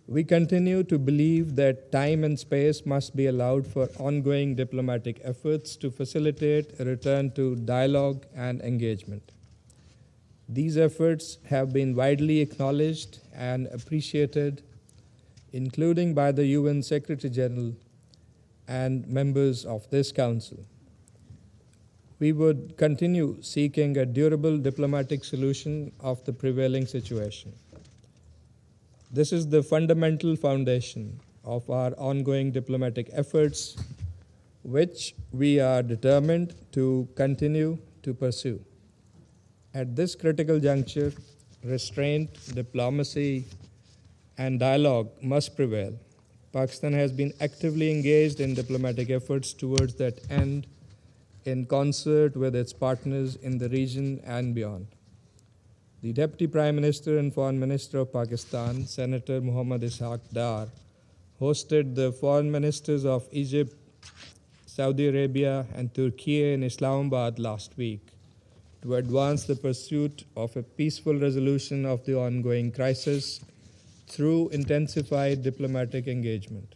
we continue to believe that time and space must be allowed for ongoing diplomatic efforts to facilitate a return to dialogue and engagement. These efforts have been widely acknowledged and appreciated, including by the UN Secretary General and members of this Council. We would continue seeking a durable diplomatic solution of the prevailing situation. This is the fundamental foundation of our ongoing diplomatic efforts, which we are determined to continue to pursue. At this critical juncture, restraint, diplomacy, and dialogue must prevail. Pakistan has been actively engaged in diplomatic efforts towards that end in concert with its partners in the region and beyond. The Deputy Prime Minister and Foreign Minister of Pakistan, Senator Muhammad Ishaq Dar, hosted the foreign ministers of Egypt, Saudi Arabia, and Turkey in Islamabad last week to advance the pursuit of a peaceful resolution of the ongoing crisis through intensified diplomatic engagement.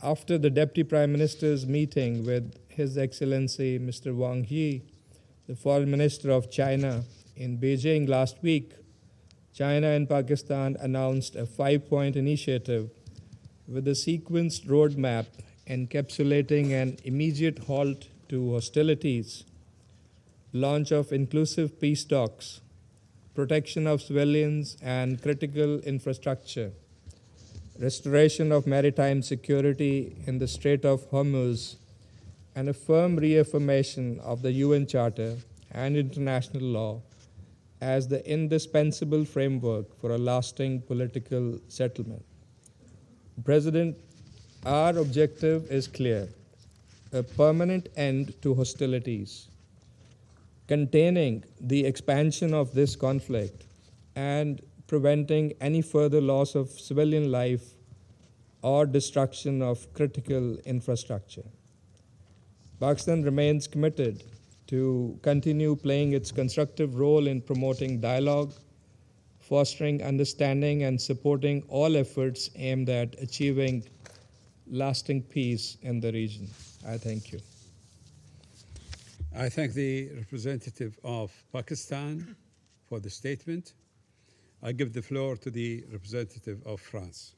After the Deputy Prime Minister's meeting with His Excellency Mr. Wang Yi, the Foreign Minister of China, in Beijing last week, China and Pakistan announced a 5-point initiative with a sequenced roadmap encapsulating an immediate halt to hostilities, launch of inclusive peace talks, protection of civilians and critical infrastructure, restoration of maritime security in the Strait of Hormuz, and a firm reaffirmation of the UN Charter and international law as the indispensable framework for a lasting political settlement. President, our objective is clear: a permanent end to hostilities, containing the expansion of this conflict and preventing any further loss of civilian life or destruction of critical infrastructure. Pakistan remains committed to continue playing its constructive role in promoting dialogue, fostering understanding, and supporting all efforts aimed at achieving lasting peace in the region. I thank you. I thank the representative of Pakistan for the statement. I give the floor to the representative of France.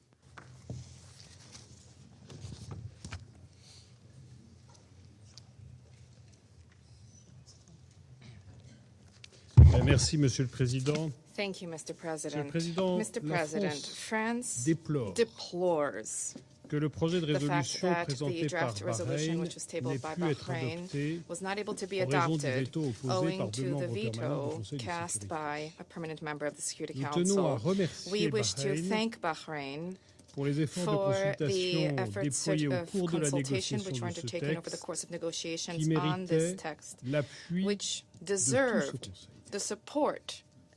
Merci, Monsieur le Président. Thank you, Mr. President. Mr. President, France déplore deplores que le projet de the fact résolution that présenté the par draft resolution Bahreïn which was tabled by n'ait pu être Bahrain adopté was not able to be en raison du adopted veto opposé owing par deux to the membres permanents du veto Conseil de cast sécurité. by a permanent member of the Security Nous tenons à Council. remercier We wish to Bahreïn thank Bahrain pour les efforts de for the consultation efforts déployés au of cours de la consultation négociation which were de ce undertaken over the texte course of negotiations qui on this méritait text, l'appui which de tout ce deserved Conseil. the support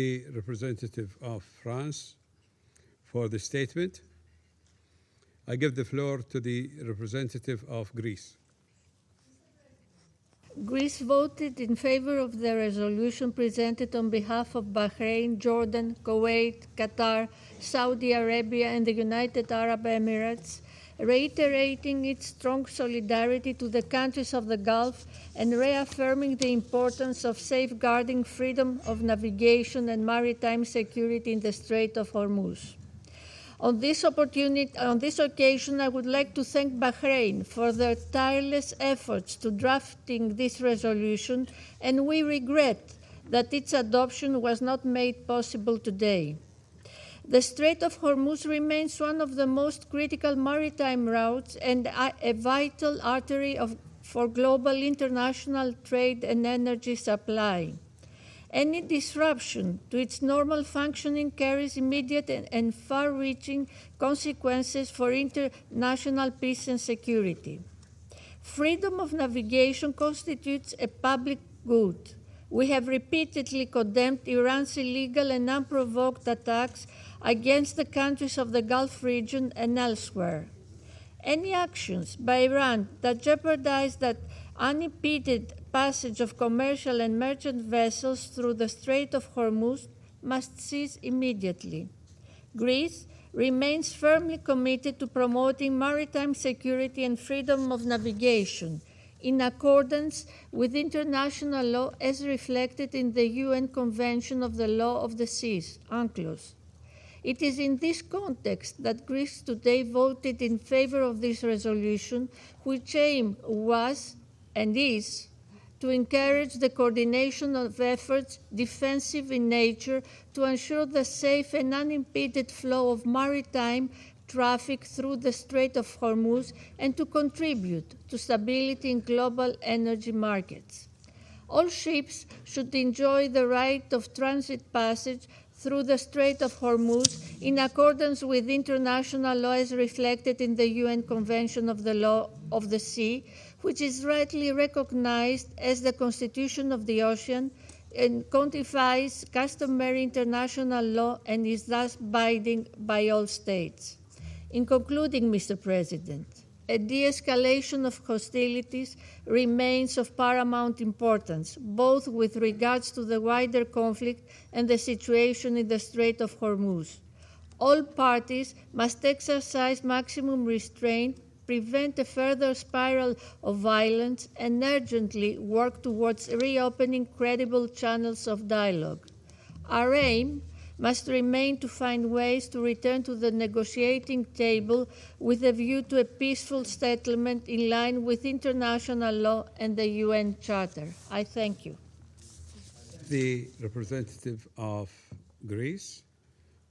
the representative of France for the statement. I give the floor to the representative of Greece. Greece voted in favor of the resolution presented on behalf of Bahrain, Jordan, Kuwait, Qatar, Saudi Arabia, and the United Arab Emirates, reiterating its strong solidarity to the countries of the Gulf and reaffirming the importance of safeguarding freedom of navigation and maritime security in the Strait of Hormuz. On this occasion, I would like to thank Bahrain for their tireless efforts to drafting this resolution, and we regret that its adoption was not made possible today. The Strait of Hormuz remains one of the most critical maritime routes and a vital artery for global international trade and energy supply. Any disruption to its normal functioning carries immediate and far-reaching consequences for international peace and security. Freedom of navigation constitutes a public good. We have repeatedly condemned Iran's illegal and unprovoked attacks against the countries of the Gulf region and elsewhere. Any actions by Iran that jeopardize that unimpeded passage of commercial and merchant vessels through the Strait of Hormuz must cease immediately. Greece remains firmly committed to promoting maritime security and freedom of navigation in accordance with international law as reflected in the UN Convention of the Law of the Seas, UNCLOS. It is in this context that Greece today voted in favor of this resolution, which aim was and is to encourage the coordination of efforts defensive in nature to ensure the safe and unimpeded flow of maritime traffic through the Strait of Hormuz and to contribute to stability in global energy markets. All ships should enjoy the right of transit passage through the Strait of Hormuz in accordance with international law as reflected in the UN Convention of the Law of the Sea, which is rightly recognized as the Constitution of the Ocean and codifies customary international law and is thus binding by all states. In concluding, Mr. President, a de-escalation of hostilities remains of paramount importance, both with regards to the wider conflict and the situation in the Strait of Hormuz. All parties must exercise maximum restraint, prevent a further spiral of violence, and urgently work towards reopening credible channels of dialogue. Our aim must remain to find ways to return to the negotiating table with a view to a peaceful settlement in line with international law and the UN Charter. I thank you. The representative of Greece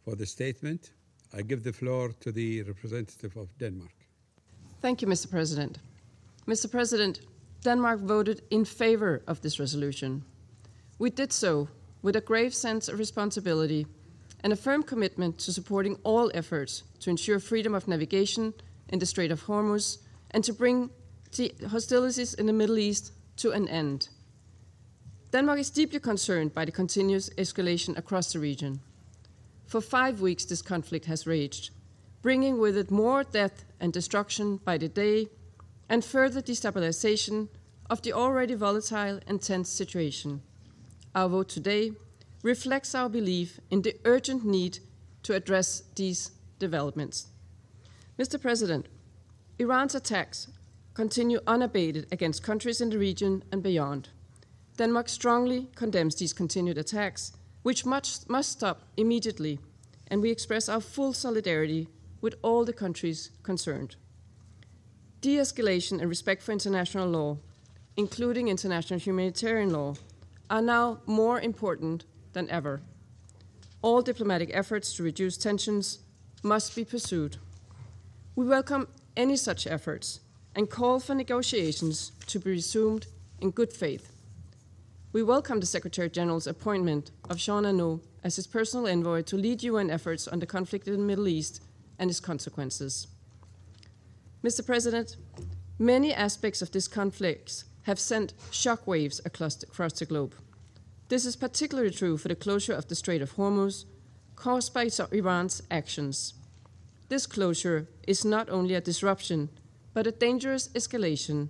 for the statement. I give the floor to the representative of Denmark. Thank you, Mr. President. Mr. President, Denmark voted in favor of this resolution. We did so with a grave sense of responsibility and a firm commitment to supporting all efforts to ensure freedom of navigation in the Strait of Hormuz and to bring the hostilities in the Middle East to an end. Denmark is deeply concerned by the continuous escalation across the region. For 5 weeks, this conflict has raged, bringing with it more death and destruction by the day and further destabilization of the already volatile and tense situation. Our vote today reflects our belief in the urgent need to address these developments. Mr. President, Iran's attacks continue unabated against countries in the region and beyond. Denmark strongly condemns these continued attacks, which must stop immediately, and we express our full solidarity with all the countries concerned. De-escalation and respect for international law, including international humanitarian law, are now more important than ever. All diplomatic efforts to reduce tensions must be pursued. We welcome any such efforts and call for negotiations to be resumed in good faith. We welcome the Secretary General's appointment of Jean Arnaud as his personal envoy to lead UN efforts on the conflict in the Middle East and its consequences. Mr. President, many aspects of this conflict have sent shockwaves across the globe. This is particularly true for the closure of the Strait of Hormuz, caused by Iran's actions. This closure is not only a disruption, but a dangerous escalation,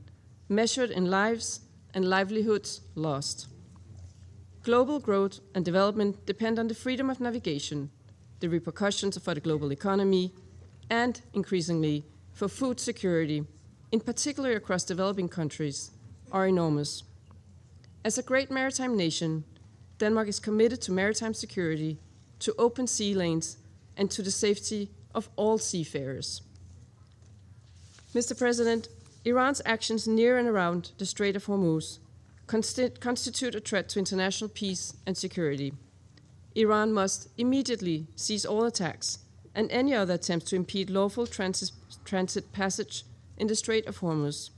measured in lives and livelihoods lost. Global growth and development depend on the freedom of navigation, the repercussions for the global economy, and, increasingly, for food security, in particular across developing countries, are enormous. As a great maritime nation, Denmark is committed to maritime security, to open sea lanes, and to the safety of all seafarers. Mr. President, Iran's actions near and around the Strait of Hormuz constitute a threat to international peace and security. Iran must immediately cease all attacks and any other attempts to impede lawful transit passage in the Strait of Hormuz.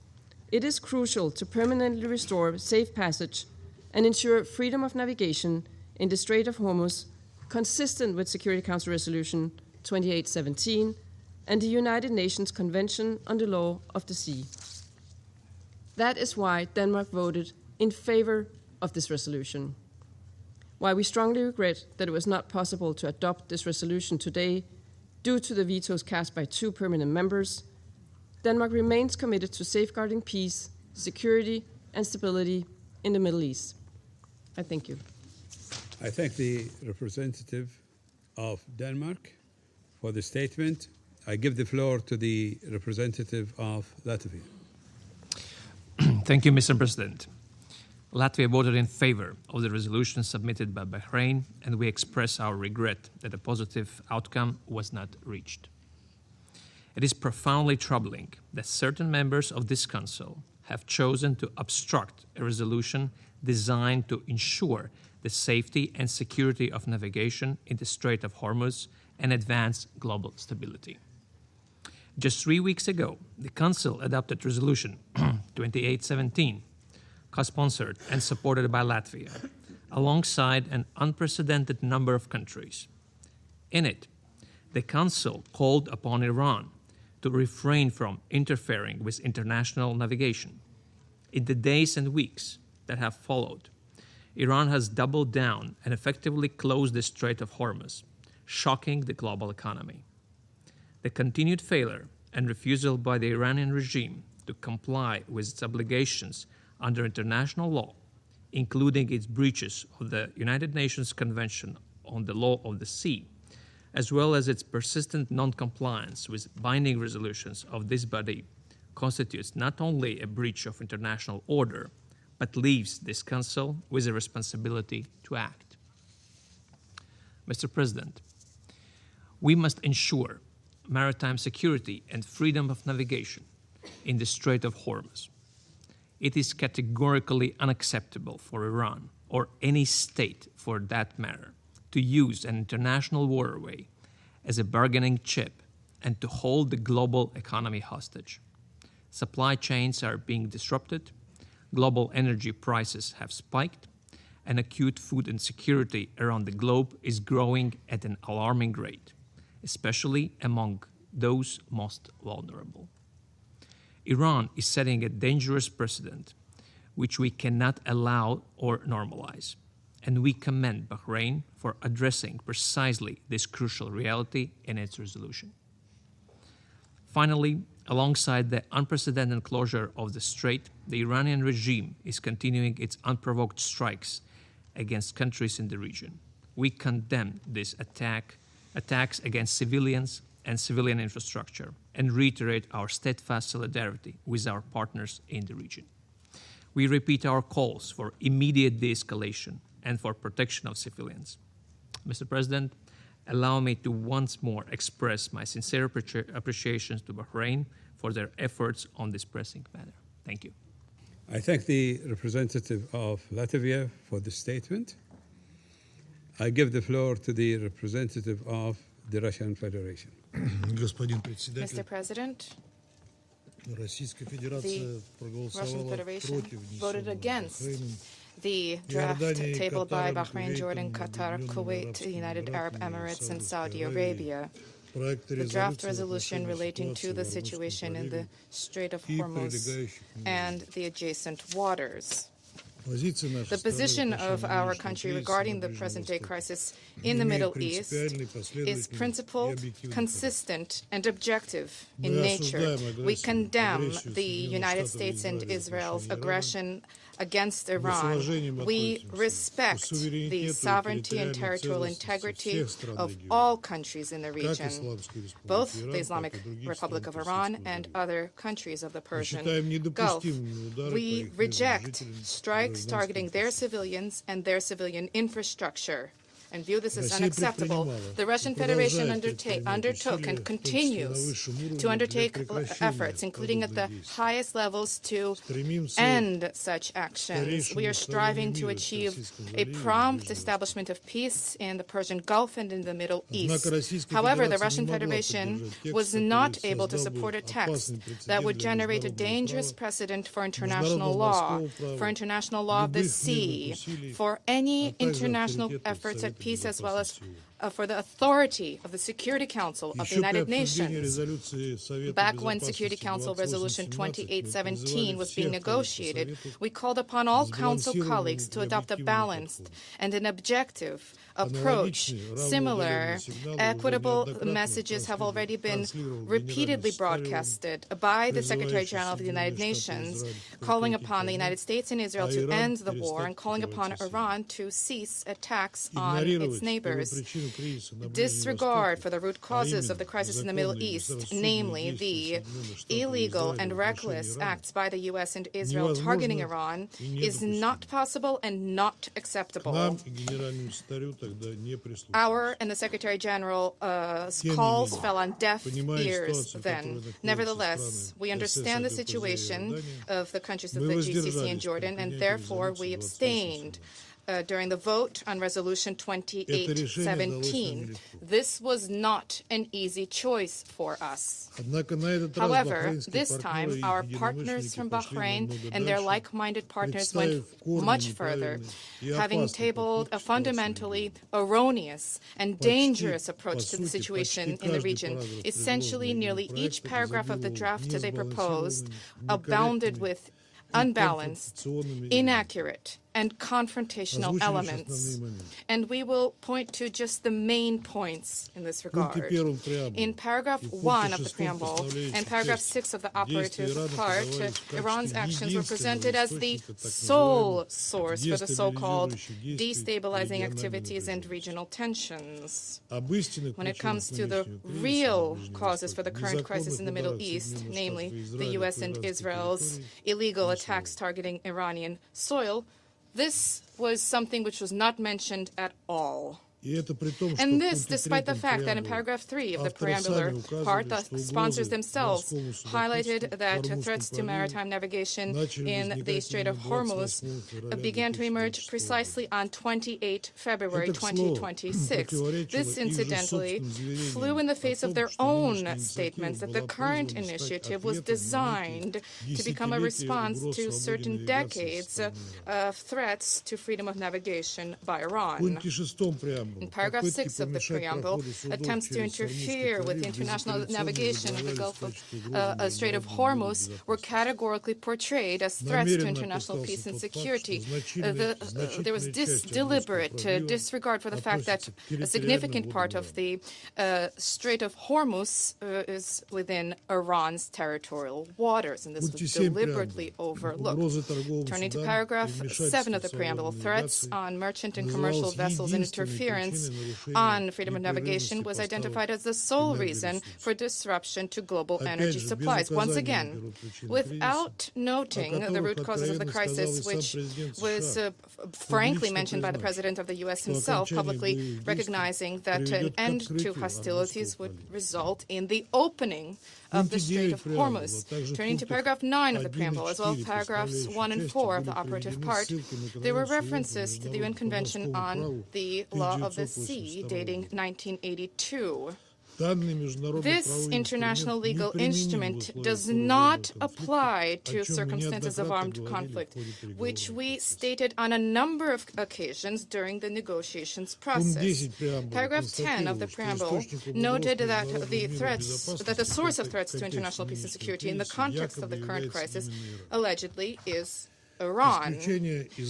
It is crucial to permanently restore safe passage and ensure freedom of navigation in the Strait of Hormuz, consistent with Security Council Resolution 2817 and the United Nations Convention on the Law of the Sea. That is why Denmark voted in favor of this resolution. While we strongly regret that it was not possible to adopt this resolution today due to the vetoes cast by 2 permanent members, Denmark remains committed to safeguarding peace, security, and stability in the Middle East. I thank you. I thank the representative of Denmark for the statement. I give the floor to the representative of Latvia. Thank you, Mr. President. Latvia voted in favor of the resolution submitted by Bahrain, and we express our regret that a positive outcome was not reached. It is profoundly troubling that certain members of this Council have chosen to obstruct a resolution designed to ensure the safety and security of navigation in the Strait of Hormuz and advance global stability. Just 3 weeks ago, the Council adopted Resolution 2817, co-sponsored and supported by Latvia, alongside an unprecedented number of countries. In it, the Council called upon Iran to refrain from interfering with international navigation. In the days and weeks that have followed, Iran has doubled down and effectively closed the Strait of Hormuz, shocking the global economy. The continued failure and refusal by the Iranian regime to comply with its obligations under international law, including its breaches of the United Nations Convention on the Law of the Sea, as well as its persistent non-compliance with binding resolutions of this body, constitutes not only a breach of international order, but leaves this Council with a responsibility to act. Mr. President, we must ensure maritime security and freedom of navigation in the Strait of Hormuz. It is categorically unacceptable for Iran, or any state for that matter, to use an international waterway as a bargaining chip and to hold the global economy hostage. Supply chains are being disrupted, global energy prices have spiked, and acute food insecurity around the globe is growing at an alarming rate, especially among those most vulnerable. Iran is setting a dangerous precedent which we cannot allow or normalize, and we commend Bahrain for addressing precisely this crucial reality in its resolution. Finally, alongside the unprecedented closure of the strait, the Iranian regime is continuing its unprovoked strikes against countries in the region. We condemn this attacks against civilians and civilian infrastructure, and reiterate our steadfast solidarity with our partners in the region. We repeat our calls for immediate de-escalation and for protection of civilians. Mr. President, allow me to once more express my sincere appreciation to Bahrain for their efforts on this pressing matter. Thank you. I thank the representative of Latvia for the statement. I give the floor to the representative of the Russian Federation. Mr. President, the Russian Federation voted against the draft tabled by Bahrain, Jordan, Qatar, Kuwait, the United Arab Emirates, and Saudi Arabia. The draft resolution relating to the situation in the Strait of Hormuz and the adjacent waters. The position of our country regarding the present-day crisis in the Middle East is principled, consistent, and objective in nature. We condemn the United States and Israel's aggression against Iran. We respect the sovereignty and territorial integrity of all countries in the region, both the Islamic Republic of Iran and other countries of the Persian Gulf. We reject strikes targeting their civilians and their civilian infrastructure. and view this as unacceptable. The Russian Federation undertook and continues to undertake efforts, including at the highest levels, to end such actions. We are striving to achieve a prompt establishment of peace in the Persian Gulf and in the Middle East. However, the Russian Federation was not able to support a text that would generate a dangerous precedent for international law of the sea, for any international efforts at peace, as well as for the authority of the Security Council of the United Nations. Back when Security Council Resolution 2817 was being negotiated, we called upon all Council colleagues to adopt a balanced and an objective approach. Similar, equitable messages have already been repeatedly broadcasted by the Secretary General of the United Nations, calling upon the United States and Israel to end the war and calling upon Iran to cease attacks on its neighbors. Disregard for the root causes of the crisis in the Middle East, namely the illegal and reckless acts by the U.S. and Israel targeting Iran, is not possible and not acceptable. Our and the Secretary General's calls fell on deaf ears then. Nevertheless, we understand the situation of the countries of the GCC and Jordan, and therefore we abstained during the vote on Resolution 2817. This was not an easy choice for us. However, this time, our partners from Bahrain and their like-minded partners went much further, having tabled a fundamentally erroneous and dangerous approach to the situation in the region. Essentially, nearly each paragraph of the draft they proposed abounded with unbalanced, inaccurate, and confrontational elements. And we will point to just the main points in this regard. In paragraph 1 of the preamble and paragraph 6 of the operative part, Iran's actions were presented as the sole source for the so-called destabilizing activities and regional tensions. When it comes to the real causes for the current crisis in the Middle East, namely the U.S. and Israel's illegal attacks targeting Iranian soil, this was something which was not mentioned at all. And this, despite the fact that in paragraph 3 of the preambular part, the sponsors themselves highlighted that threats to maritime navigation in the Strait of Hormuz began to emerge precisely on 28 February 2026. This, incidentally, flew in the face of their own statements that the current initiative was designed to become a response to certain decades of threats to freedom of navigation by Iran. In paragraph 6 of the preamble, attempts to interfere with international navigation in the Gulf of Strait of Hormuz were categorically portrayed as threats to international peace and security. There was deliberate disregard for the fact that a significant part of the Strait of Hormuz is within Iran's territorial waters, and this was deliberately overlooked. Turning to paragraph 7 of the preamble, threats on merchant and commercial vessels and interference on freedom of navigation was identified as the sole reason for disruption to global energy supplies. Once again, without noting the root causes of the crisis, which was frankly mentioned by the President of the U.S. himself, publicly recognizing that an end to hostilities would result in the opening of the Strait of Hormuz. Turning to paragraph 9 of the preamble, as well as paragraphs 1 and 4 of the operative part, there were references to the UN Convention on the Law of the Sea, dating 1982. This international legal instrument does not apply to circumstances of armed conflict, which we stated on a number of occasions during the negotiations process. Paragraph 10 of the preamble noted that the source of threats to international peace and security in the context of the current crisis allegedly is Iran.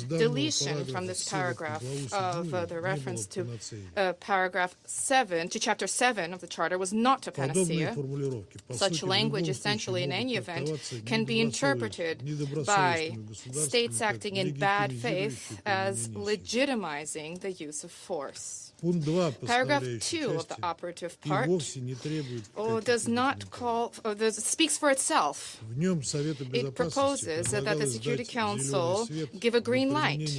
Deletion from this paragraph of the reference to paragraph 7, to chapter 7 of the Charter was not a panacea. Such language, essentially, in any event, can be interpreted by states acting in bad faith as legitimizing the use of force. Paragraph 2 of the operative part does not call, speaks for itself. It proposes that the Security Council give a green light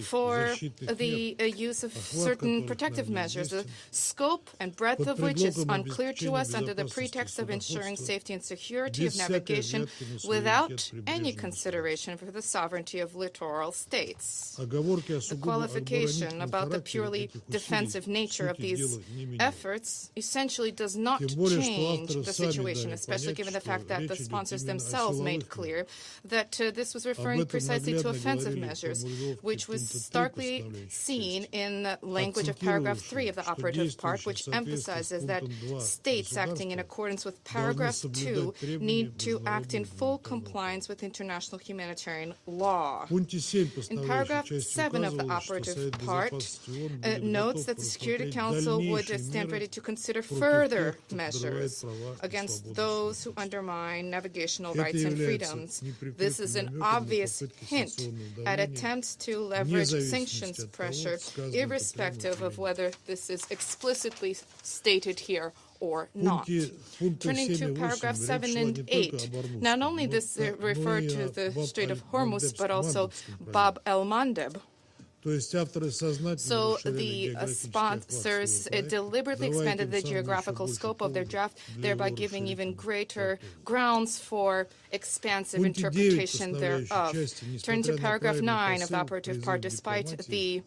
for the use of certain protective measures, the scope and breadth of which is unclear to us under the pretext of ensuring safety and security of navigation without any consideration for the sovereignty of littoral states. The qualification about the purely defensive nature of these efforts essentially does not change the situation, especially given the fact that the sponsors themselves made clear that this was referring precisely to offensive measures, which was starkly seen in the language of paragraph 3 of the operative part, which emphasizes that states acting in accordance with paragraph 2 need to act in full compliance with international humanitarian law. In paragraph 7 of the operative part, notes that the Security Council would stand ready to consider further measures against those who undermine navigational rights and freedoms. This is an obvious hint at attempts to leverage sanctions pressure, irrespective of whether this is explicitly stated here or not. Turning to paragraph 7 and 8, not only this refer to the Strait of Hormuz, but also Bab el-Mandeb. So the sponsors deliberately expanded the geographical scope of their draft, thereby giving even greater grounds for expansive interpretation thereof. Turning to paragraph 9 of the operative part, despite the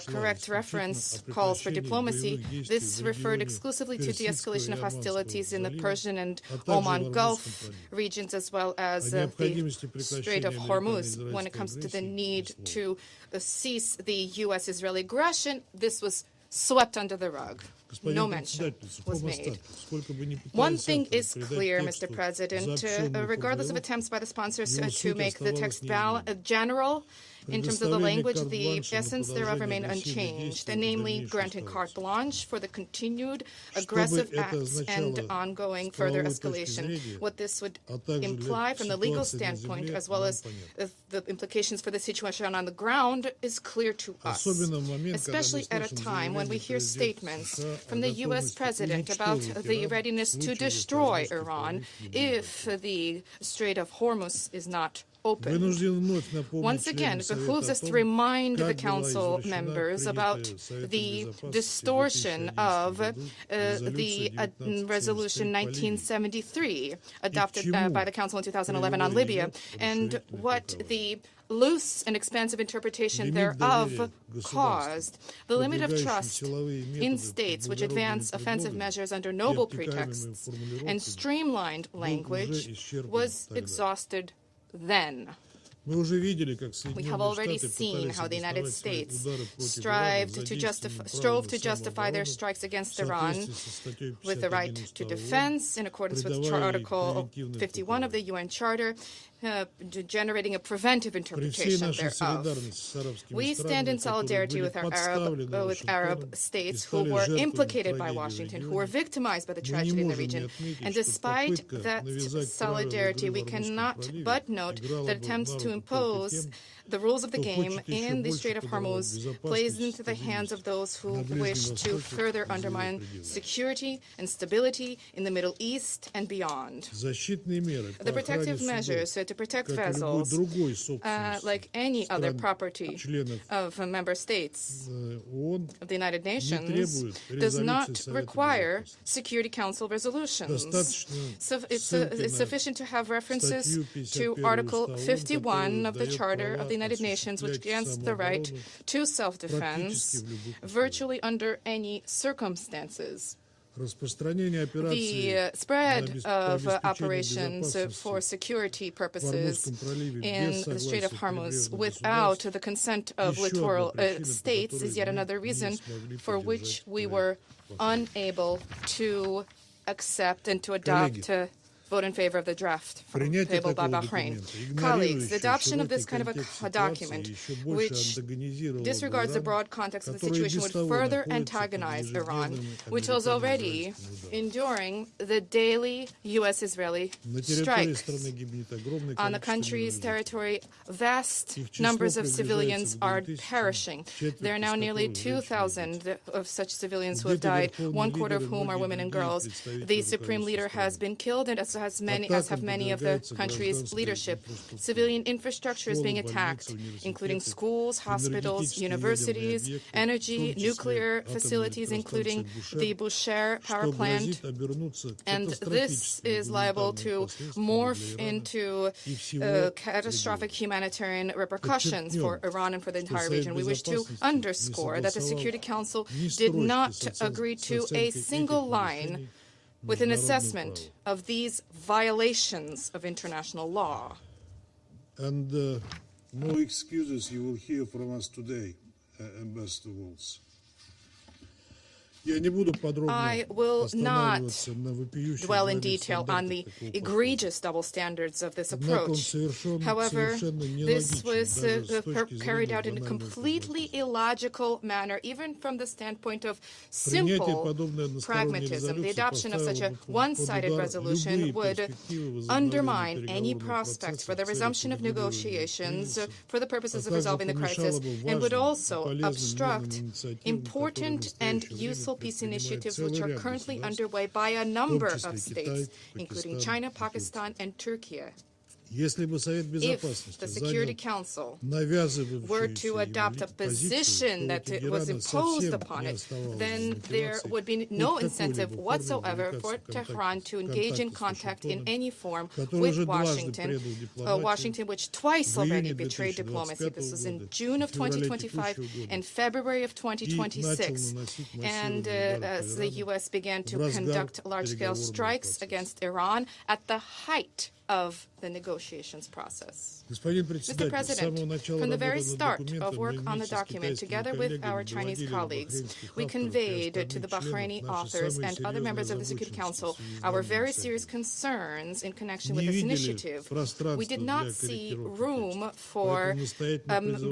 correct reference calls for diplomacy, this referred exclusively to de-escalation of hostilities in the Persian and Oman Gulf regions, as well as the Strait of Hormuz. When it comes to the need to cease the U.S.-Israeli aggression, this was swept under the rug. No mention was made. One thing is clear, Mr. President, regardless of attempts by the sponsors to make the text general, in terms of the language, the essence thereof remain unchanged, namely granting carte blanche for the continued aggressive acts and ongoing further escalation. What this would imply from the legal standpoint, as well as the implications for the situation on the ground, is clear to us, especially at a time when we hear statements from the U.S. President about the readiness to destroy Iran if the Strait of Hormuz is not open. Once again, it behooves us to remind the Council members about the distortion of the Resolution 1973 adopted by the Council in 2011 on Libya, and what the loose and expansive interpretation thereof caused. The limit of trust in states which advance offensive measures under noble pretexts and streamlined language was exhausted then. We have already seen how the United States strove to justify their strikes against Iran with the right to defense in accordance with Article 51 of the UN Charter, generating a preventive interpretation thereof. We stand in solidarity with Arab states who were implicated by Washington, who were victimized by the tragedy in the region. And despite that solidarity, we cannot but note that attempts to impose the rules of the game in the Strait of Hormuz plays into the hands of those who wish to further undermine security and stability in the Middle East and beyond. The protective measures to protect vessels, like any other property of member states of the United Nations, does not require Security Council resolutions. So it's sufficient to have references to Article 51 of the Charter of the United Nations, which grants the right to self-defense virtually under any circumstances. The spread of operations for security purposes in the Strait of Hormuz without the consent of littoral states is yet another reason for which we were unable to accept and to adopt vote in favor of the draft tabled by Bahrain. Colleagues, the adoption of this kind of a document, which disregards the broad context of the situation, would further antagonize Iran, which was already enduring the daily U.S.-Israeli strikes. On the country's territory, vast numbers of civilians are perishing. There are now nearly 2,000 of such civilians who have died, 1/4 of whom are women and girls. The supreme leader has been killed, and as have many of the country's leadership. Civilian infrastructure is being attacked, including schools, hospitals, universities, energy, nuclear facilities, including the Bushehr power plant. And this is liable to morph into catastrophic humanitarian repercussions for Iran and for the entire region. We wish to underscore that the Security Council did not agree to a single line with an assessment of these violations of international law. And no excuses you will hear from us today, Ambassador Waltz. I will not dwell in detail on the egregious double standards of this approach. However, this was carried out in a completely illogical manner, even from the standpoint of simple pragmatism. The adoption of such a one-sided resolution would undermine any prospects for the resumption of negotiations for the purposes of resolving the crisis, and would also obstruct important and useful peace initiatives which are currently underway by a number of states, including China, Pakistan, and Turkey. If the Security Council were to adopt a position that was imposed upon it, then there would be no incentive whatsoever for Tehran to engage in contact in any form with Washington, Washington which twice already betrayed diplomacy. This was in June of 2025 and February of 2026. And as the U.S. began to conduct large-scale strikes against Iran at the height of the negotiations process. Mr. President, from the very start of work on the document, together with our Chinese colleagues, we conveyed to the Bahraini authors and other members of the Security Council our very serious concerns in connection with this initiative. We did not see room for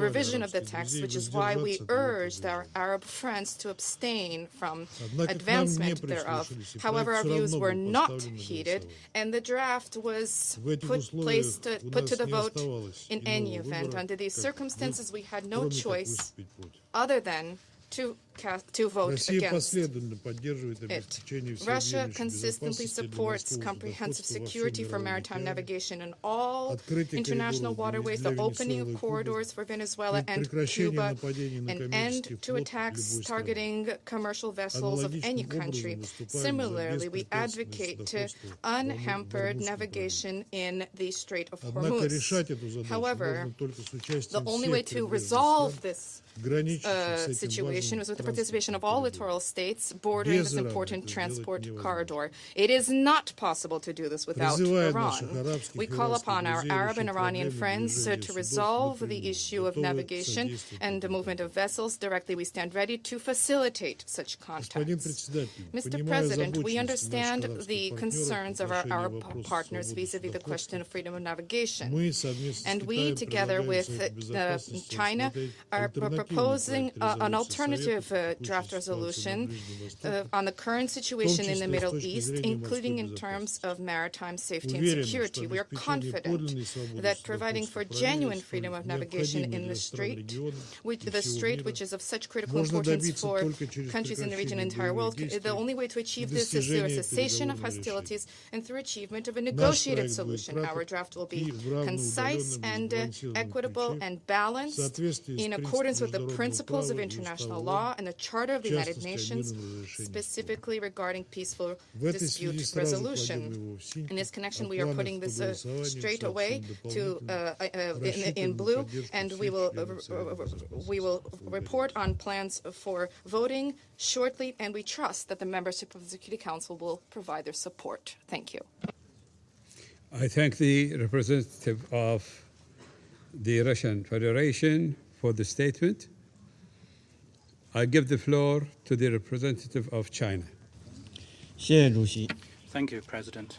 revision of the text, which is why we urged our Arab friends to abstain from advancement thereof. However, our views were not heeded, and the draft was put to the vote in any event. Under these circumstances, we had no choice other than to vote against it. Russia consistently supports comprehensive security for maritime navigation in all international waterways, the opening of corridors for Venezuela and Cuba, an end to attacks targeting commercial vessels of any country. Similarly, we advocate unhampered navigation in the Strait of Hormuz. However, the only way to resolve this situation was with the participation of all littoral states bordering this important transport corridor. It is not possible to do this without Iran. We call upon our Arab and Iranian friends to resolve the issue of navigation and the movement of vessels directly. We stand ready to facilitate such contacts. Mr. President, we understand the concerns of our Arab partners vis-à-vis the question of freedom of navigation. And we, together with China, are proposing an alternative draft resolution on the current situation in the Middle East, including in terms of maritime safety and security. We are confident that providing for genuine freedom of navigation in the strait, which is of such critical importance for countries in the region and the entire world, the only way to achieve this is through a cessation of hostilities and through achievement of a negotiated solution. Our draft will be concise and equitable and balanced in accordance with the principles of international law and the Charter of the United Nations, specifically regarding peaceful dispute resolution. In this connection, we are putting this straight away to in blue, and we will report on plans for voting shortly, and we trust that the membership of the Security Council will provide their support. Thank you. I thank the representative of the Russian Federation for the statement. I give the floor to the representative of China. Thank you, President.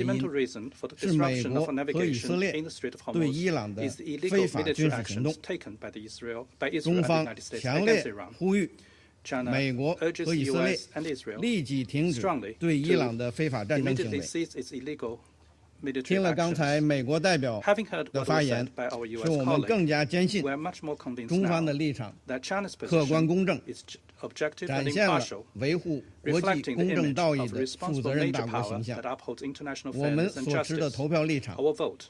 fundamental reason for the disruption of navigation in the Strait of Hormuz is the illegal military actions taken by Israel and the United States against Iran. China urges the U.S. and Israel strongly to immediately cease its illegal military actions. Having heard what was said by our U.S. colleague, we are much more convinced now that China's position is objective and impartial, reflecting the image of a responsible major power that upholds international fairness and justice. Our vote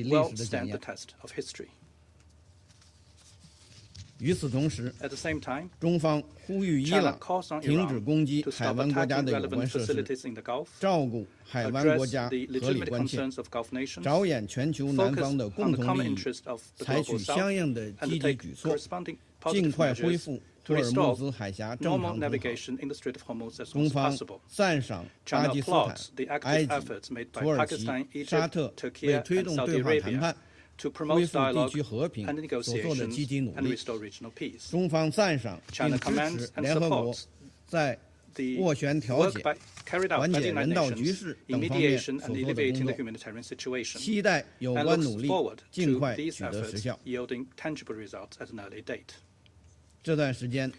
will stand the test of history. At the same time, China calls on Iran to stop attacking relevant facilities in the Gulf, address the legitimate concerns of Gulf nations, focus on the common interest of the global South, and take corresponding positive measures 图尔木兹海峡正常 normal 通航。 navigation in the Strait of Hormuz as 中 soon as 方 possible. 赞赏巴 China 基斯坦 applauds the、埃 active 及、 efforts made by 土耳 Pakistan, 其、沙 Egypt, 特 Turkey, 为推 and 动 Saudi 对话谈 Arabia 判、 to 恢 promote 复地 dialogue 区和平 and 所做的 negotiations 积极努 and 力。 restore regional peace. 中方赞赏并 China 支 commends 持 and 联合国 supports 在 the 斡旋调 work 解、 carried out 缓 by 解 the 人 United 道局 Nations 势 in 等方面 mediation 所 and 做的工 alleviating the 作， humanitarian situation, 期待有 and 关 looks 努力 forward 尽 to 快 these 取得实 efforts 效。 yielding tangible results at an early date. 这段时间，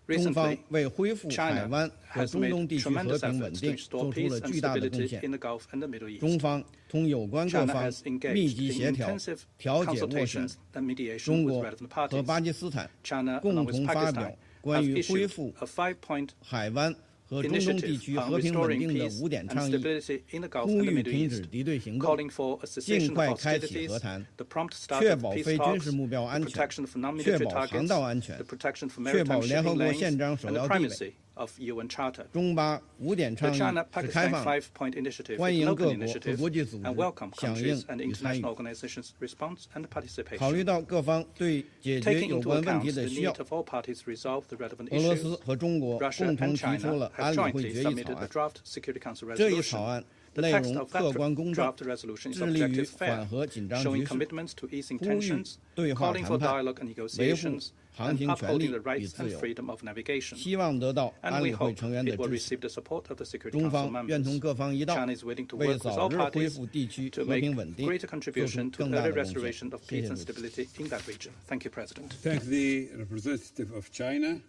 中方 Recently, 为恢复海 China 湾和 has 中 made 东地区和 tremendous 平稳 efforts to 定 restore 做出 peace 了 and 巨大的贡 stability 献。 in the Gulf and the Middle 中 East. 方同有关各 China 方 has engaged 密集 in 协调、 intensive 调解斡旋。 consultations and mediation 中 with 国 relevant 和 parties. 巴基斯坦 China, 共 along with 同发表 Pakistan, 关 have 于恢 issued 复 a 5-point 海湾和中东地 initiative 区 on 和平稳 restoring 定的 peace 5点 and 倡议， stability in the Gulf 呼 and the 吁 Middle 停止 East, 敌对行动， calling for a 尽 cessation 快 of 开启 hostilities, 和谈， the prompt start 确 of 保 peace 非军 talks, 事目标 the 安全， protection of 确 non-military 保航 targets, 道安全 the，protection for 确保 maritime 联合 shipping 国 lanes, 宪章首 and the 要地位。 primacy of UN Charter. 中巴5点 The 倡议是开 China-Pakistan 放的， 5-point initiative 欢 is 迎 an 各 open 国和 initiative 国际组 and 织 welcome 响 countries 应 and 与参与。 international organizations' response and 考 participation. 虑到各方对解决 Taking 有 into 关问 account 题 the 的需要， need of all parties to resolve the relevant 俄罗斯 issues, 和中国 Russia 共同 and 提出 China 了 have 安理会 jointly 决议 submitted 草 a 案。 draft Security Council 这一草 resolution. 案 The 内 text 容 of 客 that 观公正， draft resolution is 致力于 objective 缓 fair, 和紧张 showing 局势， commitments to easing 呼吁 tensions, 对话 calling for 谈判， dialogue and 维护 negotiations, 航 and 行权 upholding 利 the 与 rights 自 and 由。 freedom of navigation. 希望得到 And 安 we 理会 hope 成员的 it will 支持。 receive the support of the Security 中 Council 方愿同 members. 各方一道， China is willing to 为 work with 早 all 日恢 parties 复地区 to 和 make 平稳定 greater 做出 contribution to 更大 early 的贡献。 restoration of 谢 peace 谢 and 主席。 stability in that region. Thank you, President. Thank the representative of China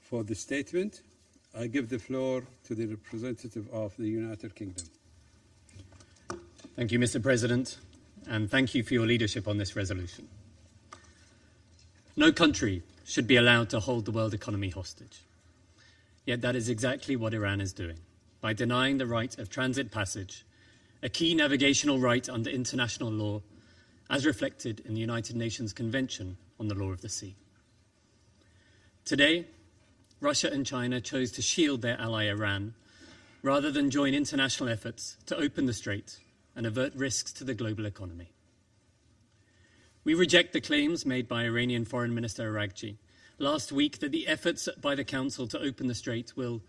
for the statement. I give the floor to the representative of the United Kingdom. Thank you, Mr. President, and thank you for your leadership on this resolution. No country should be allowed to hold the world economy hostage. Yet that is exactly what Iran is doing, by denying the right of transit passage, a key navigational right under international law, as reflected in the United Nations Convention on the Law of the Sea. Today, Russia and China chose to shield their ally Iran, rather than join international efforts to open the strait and avert risks to the global economy. We reject the claims made by Iranian Foreign Minister Araghchi last week that the efforts by the Council to open the strait will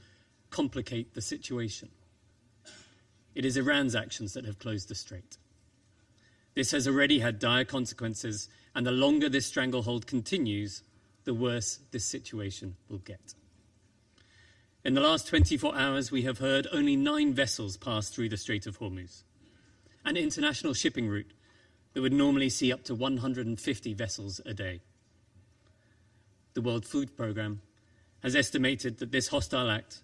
complicate the situation. It is Iran's actions that have closed the strait. This has already had dire consequences, and the longer this stranglehold continues, the worse this situation will get. In the last 24 hours, we have heard only 9 vessels pass through the Strait of Hormuz, an international shipping route that would normally see up to 150 vessels a day. The World Food Programme has estimated that this hostile act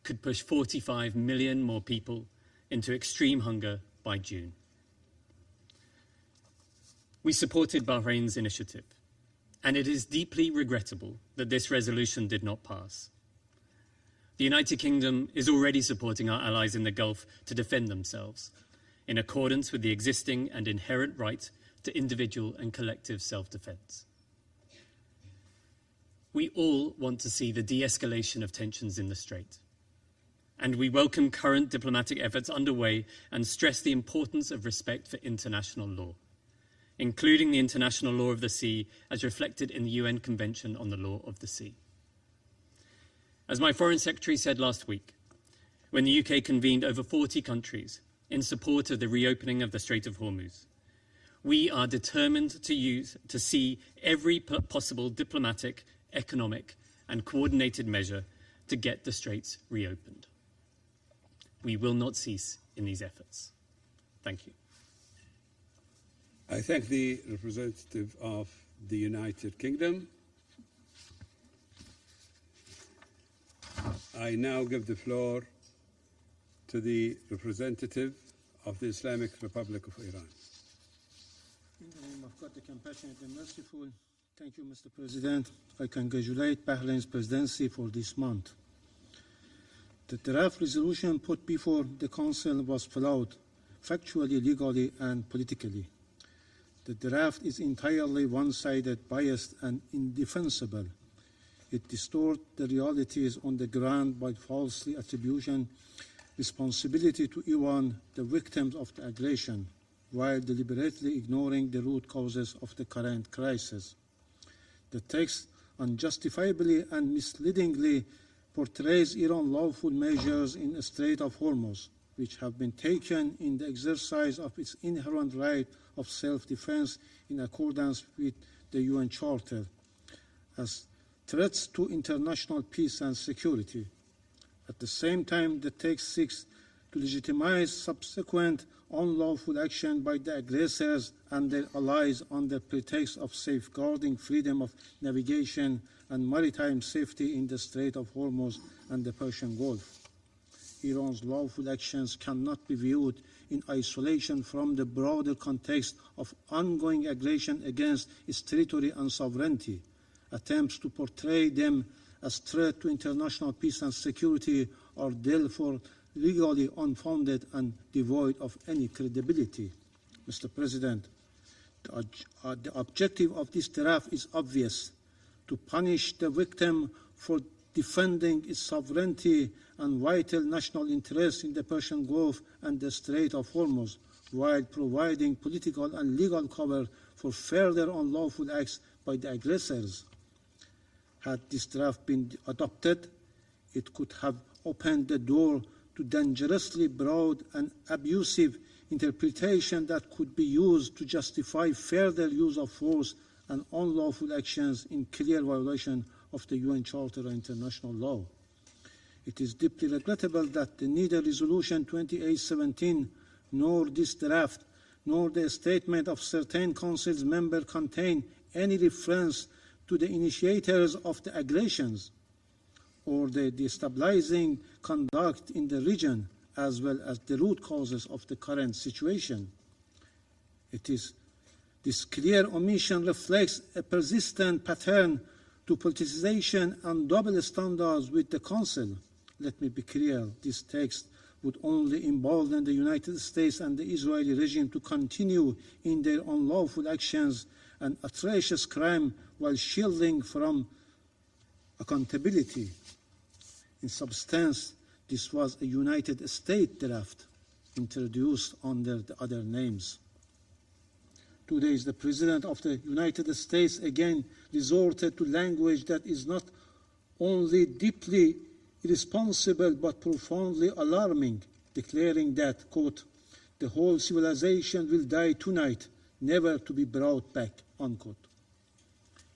could push 45 million more people into extreme hunger by June. We supported Bahrain's initiative, and it is deeply regrettable that this resolution did not pass. The United Kingdom is already supporting our allies in the Gulf to defend themselves, in accordance with the existing and inherent right to individual and collective self-defense. We all want to see the de-escalation of tensions in the Strait, and we welcome current diplomatic efforts underway and stress the importance of respect for international law, including the international law of the sea as reflected in the UN Convention on the Law of the Sea. As my Foreign Secretary said last week, when the UK convened over 40 countries in support of the reopening of the Strait of Hormuz, we are determined to see every possible diplomatic, economic and coordinated measure to get the straits reopened. We will not cease in these efforts. Thank you. I thank the representative of the United Kingdom. I now give the floor to the representative of the Islamic Republic of Iran. In the name of God, the compassionate and merciful, thank you, Mr. President. I congratulate Bahrain's presidency for this month. The draft resolution put before the Council was flawed, factually, legally, and politically. The draft is entirely one-sided, biased, and indefensible. It distorts the realities on the ground by falsely attributing responsibility to Iran, the victims of the aggression, while deliberately ignoring the root causes of the current crisis. The text unjustifiably and misleadingly portrays Iran's lawful measures in the Strait of Hormuz, which have been taken in the exercise of its inherent right of self-defense in accordance with the UN Charter, as threats to international peace and security. At the same time, the text seeks to legitimize subsequent unlawful action by the aggressors and their allies under pretext of safeguarding freedom of navigation and maritime safety in the Strait of Hormuz and the Persian Gulf. Iran's lawful actions cannot be viewed in isolation from the broader context of ongoing aggression against its territory and sovereignty. Attempts to portray them as threat to international peace and security are therefore legally unfounded and devoid of any credibility. Mr. President, the objective of this draft is obvious: to punish the victim for defending its sovereignty and vital national interests in the Persian Gulf and the Strait of Hormuz, while providing political and legal cover for further unlawful acts by the aggressors. Had this draft been adopted, it could have opened the door to dangerously broad and abusive interpretation that could be used to justify further use of force and unlawful actions in clear violation of the UN Charter and international law. It is deeply regrettable that neither Resolution 2817 nor this draft nor the statement of certain Council's members contain any reference to the initiators of the aggressions or the destabilizing conduct in the region, as well as the root causes of the current situation. This clear omission reflects a persistent pattern to politicization and double standards with the Council. Let me be clear, this text would only embolden the United States and the Israeli regime to continue in their unlawful actions and atrocious crime while shielding from accountability. In substance, this was a United States draft introduced under the other names. Today, the President of the United States again resorted to language that is not only deeply irresponsible but profoundly alarming, declaring that, quote, "the whole civilization will die tonight, never to be brought back," unquote.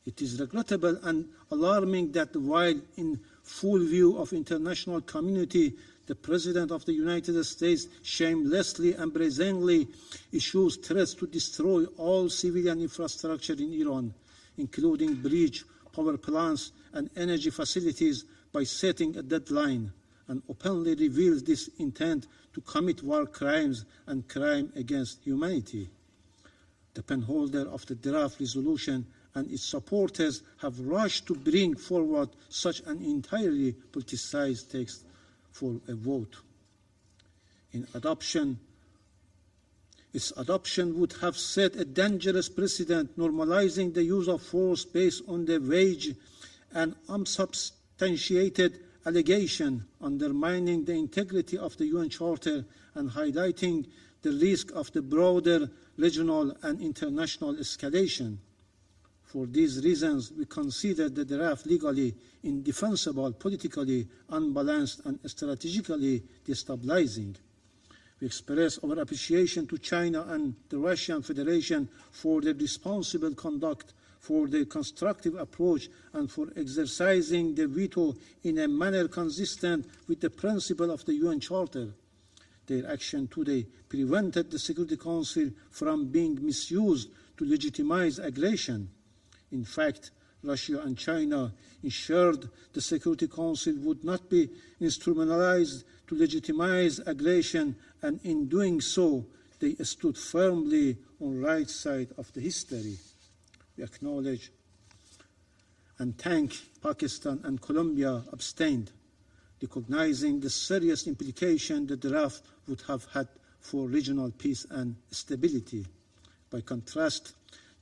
It is regrettable and alarming that while in full view of international community, the President of the United States shamelessly and brazenly issues threats to destroy all civilian infrastructure in Iran, including bridge, power plants, and energy facilities, by setting a deadline, and openly reveals this intent to commit war crimes and crime against humanity. The penholder of the draft resolution and its supporters have rushed to bring forward such an entirely politicized text for a vote. Its adoption would have set a dangerous precedent, normalizing the use of force based on the vague and unsubstantiated allegation, undermining the integrity of the UN Charter and highlighting the risk of the broader regional and international escalation. For these reasons, we consider the draft legally indefensible, politically unbalanced, and strategically destabilizing. We express our appreciation to China and the Russian Federation for their responsible conduct, for their constructive approach, and for exercising the veto in a manner consistent with the principle of the UN Charter. Their action today prevented the Security Council from being misused to legitimize aggression. In fact, Russia and China ensured the Security Council would not be instrumentalized to legitimize aggression, and in doing so, they stood firmly on the right side of the history. We acknowledge and thank Pakistan and Colombia abstained, recognizing the serious implication the draft would have had for regional peace and stability. By contrast,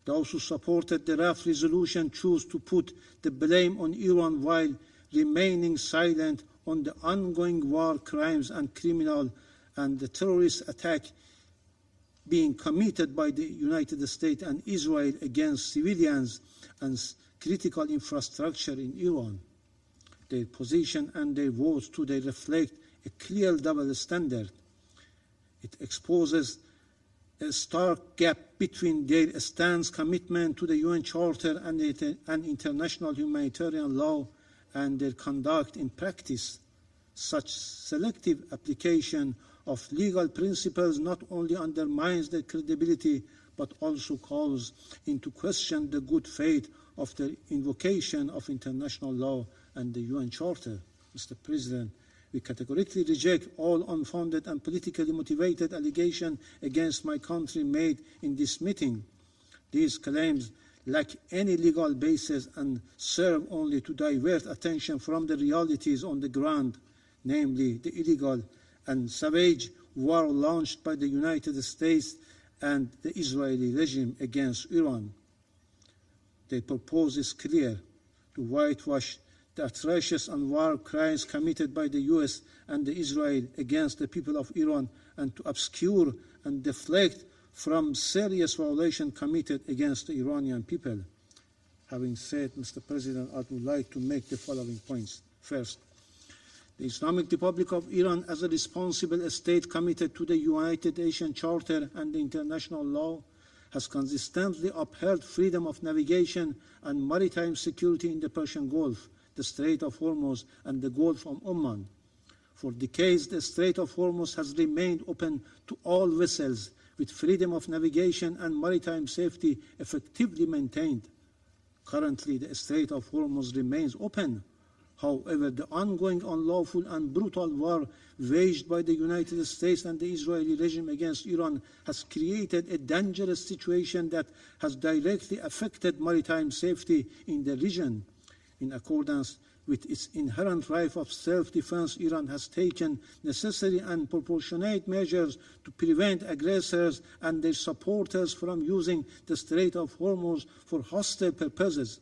those who supported the draft resolution chose to put the blame on Iran while remaining silent on the ongoing war crimes and criminal and the terrorist attack being committed by the United States and Israel against civilians and critical infrastructure in Iran. Their position and their votes today reflect a clear double standard. It exposes a stark gap between their stance commitment to the UN Charter and international humanitarian law and their conduct in practice. Such selective application of legal principles not only undermines their credibility but also calls into question the good faith of the invocation of international law and the UN Charter. Mr. President, we categorically reject all unfounded and politically motivated allegations against my country made in this meeting. These claims lack any legal basis and serve only to divert attention from the realities on the ground, namely the illegal and savage war launched by the United States and the Israeli regime against Iran. Their purpose is clear: to whitewash the atrocious and war crimes committed by the US and Israel against the people of Iran and to obscure and deflect from serious violations committed against the Iranian people. Having said, Mr. President, I would like to make the following points. First, the Islamic Republic of Iran, as a responsible state committed to the United Nations Charter and the international law, has consistently upheld freedom of navigation and maritime security in the Persian Gulf, the Strait of Hormuz, and the Gulf of Oman. For decades, the Strait of Hormuz has remained open to all vessels, with freedom of navigation and maritime safety effectively maintained. Currently, the Strait of Hormuz remains open. However, the ongoing unlawful and brutal war waged by the United States and the Israeli regime against Iran has created a dangerous situation that has directly affected maritime safety in the region. In accordance with its inherent right of self-defense, Iran has taken necessary and proportionate measures to prevent aggressors and their supporters from using the Strait of Hormuz for hostile purposes.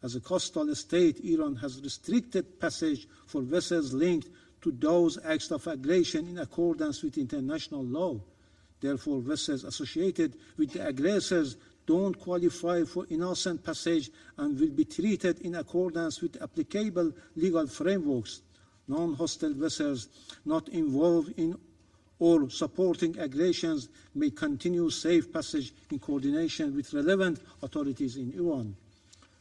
As a coastal state, Iran has restricted passage for vessels linked to those acts of aggression in accordance with international law. Therefore, vessels associated with the aggressors don't qualify for innocent passage and will be treated in accordance with applicable legal frameworks. Non-hostile vessels not involved in or supporting aggressions may continue safe passage in coordination with relevant authorities in Iran.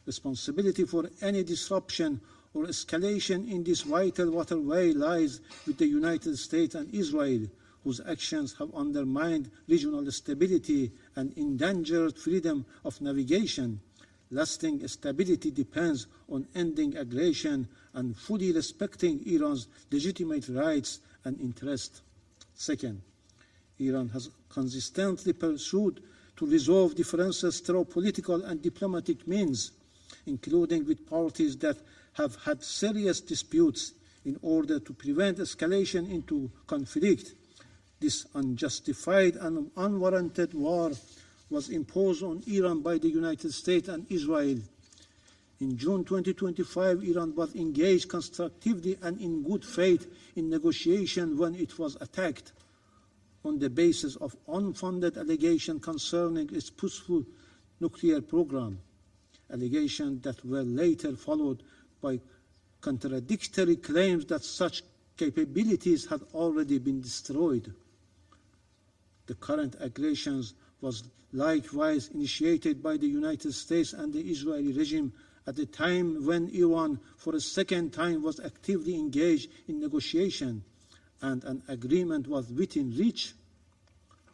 Responsibility for any disruption or escalation in this vital waterway lies with the United States and Israel, whose actions have undermined regional stability and endangered freedom of navigation. Lasting stability depends on ending aggression and fully respecting Iran's legitimate rights and interests. Second, Iran has consistently pursued to resolve differences through political and diplomatic means, including with parties that have had serious disputes, in order to prevent escalation into conflict. This unjustified and unwarranted war was imposed on Iran by the United States and Israel. In June 2025, Iran was engaged constructively and in good faith in negotiation when it was attacked on the basis of unfounded allegations concerning its peaceful nuclear program, allegations that were later followed by contradictory claims that such capabilities had already been destroyed. The current aggressions was likewise initiated by the United States and the Israeli regime at the time when Iran, for a second time, was actively engaged in negotiation and an agreement was within reach.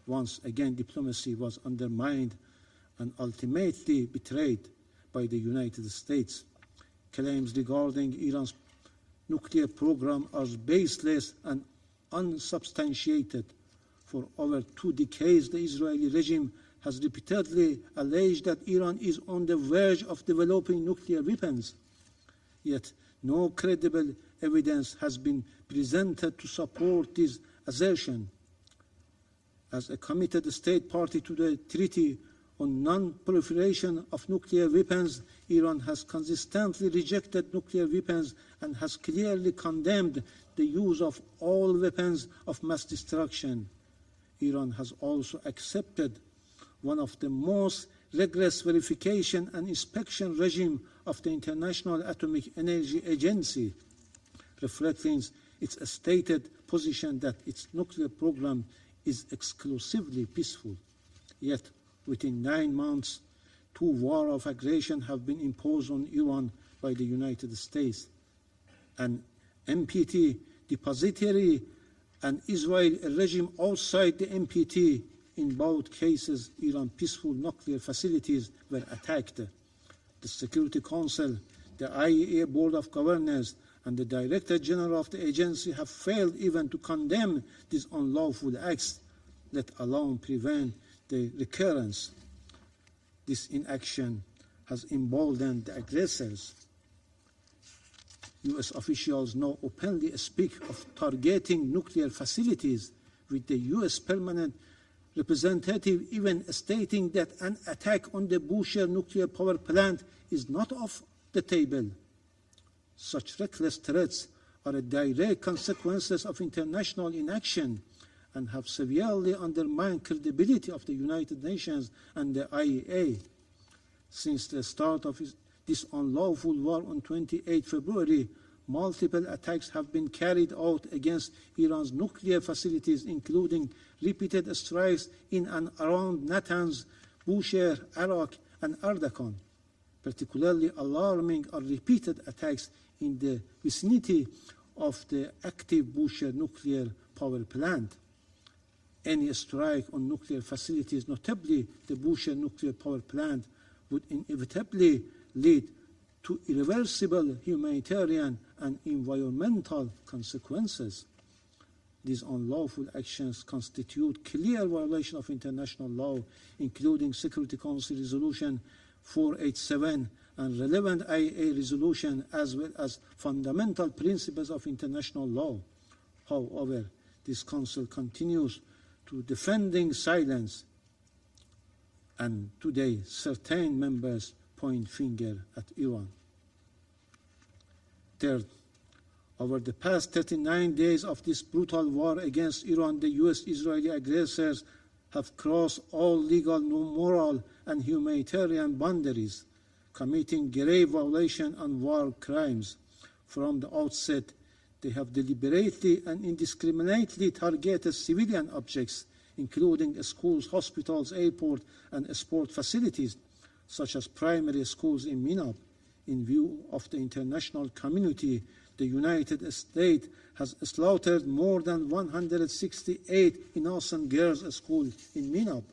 Once again, diplomacy was undermined and ultimately betrayed by the United States. Claims regarding Iran's nuclear program are baseless and unsubstantiated. For over 2 decades, the Israeli regime has repeatedly alleged that Iran is on the verge of developing nuclear weapons. Yet, no credible evidence has been presented to support this assertion. As a committed state party to the Treaty on Non-Proliferation of Nuclear Weapons, Iran has consistently rejected nuclear weapons and has clearly condemned the use of all weapons of mass destruction. Iran has also accepted one of the most rigorous verification and inspection regime of the International Atomic Energy Agency, reflecting its stated position that its nuclear program is exclusively peaceful. Yet, within 9 months, 2 wars of aggression have been imposed on Iran by the United States. An NPT depository and Israeli regime outside the NPT. In both cases, Iran's peaceful nuclear facilities were attacked. The Security Council, the IAEA Board of Governors, and the Director General of the agency have failed even to condemn these unlawful acts, let alone prevent the recurrence. This inaction has emboldened the aggressors. U.S. officials now openly speak of targeting nuclear facilities, with the U.S. permanent representative even stating that an attack on the Bushehr nuclear power plant is not off the table. Such reckless threats are a direct consequences of international inaction and have severely undermined credibility of the United Nations and the IAEA. Since the start of this unlawful war on 28 February, multiple attacks have been carried out against Iran's nuclear facilities, including repeated strikes in and around Natanz, Bushehr, Arak, and Ardakan. Particularly alarming are repeated attacks in the vicinity of the active Bushehr nuclear power plant. Any strike on nuclear facilities, notably the Bushehr nuclear power plant, would inevitably lead to irreversible humanitarian and environmental consequences. These unlawful actions constitute clear violation of international law, including Security Council Resolution 487 and relevant IAEA resolution, as well as fundamental principles of international law. However, this Council continues to defending silence, and today certain members point finger at Iran. Third, over the past 39 days of this brutal war against Iran, the U.S.-Israeli aggressors have crossed all legal, moral, and humanitarian boundaries, committing grave violation and war crimes. From the outset, they have deliberately and indiscriminately targeted civilian objects, including schools, hospitals, airports, and sport facilities, such as primary schools in Minab. In view of the international community, the United States has slaughtered more than 168 innocent girls at school in Minab.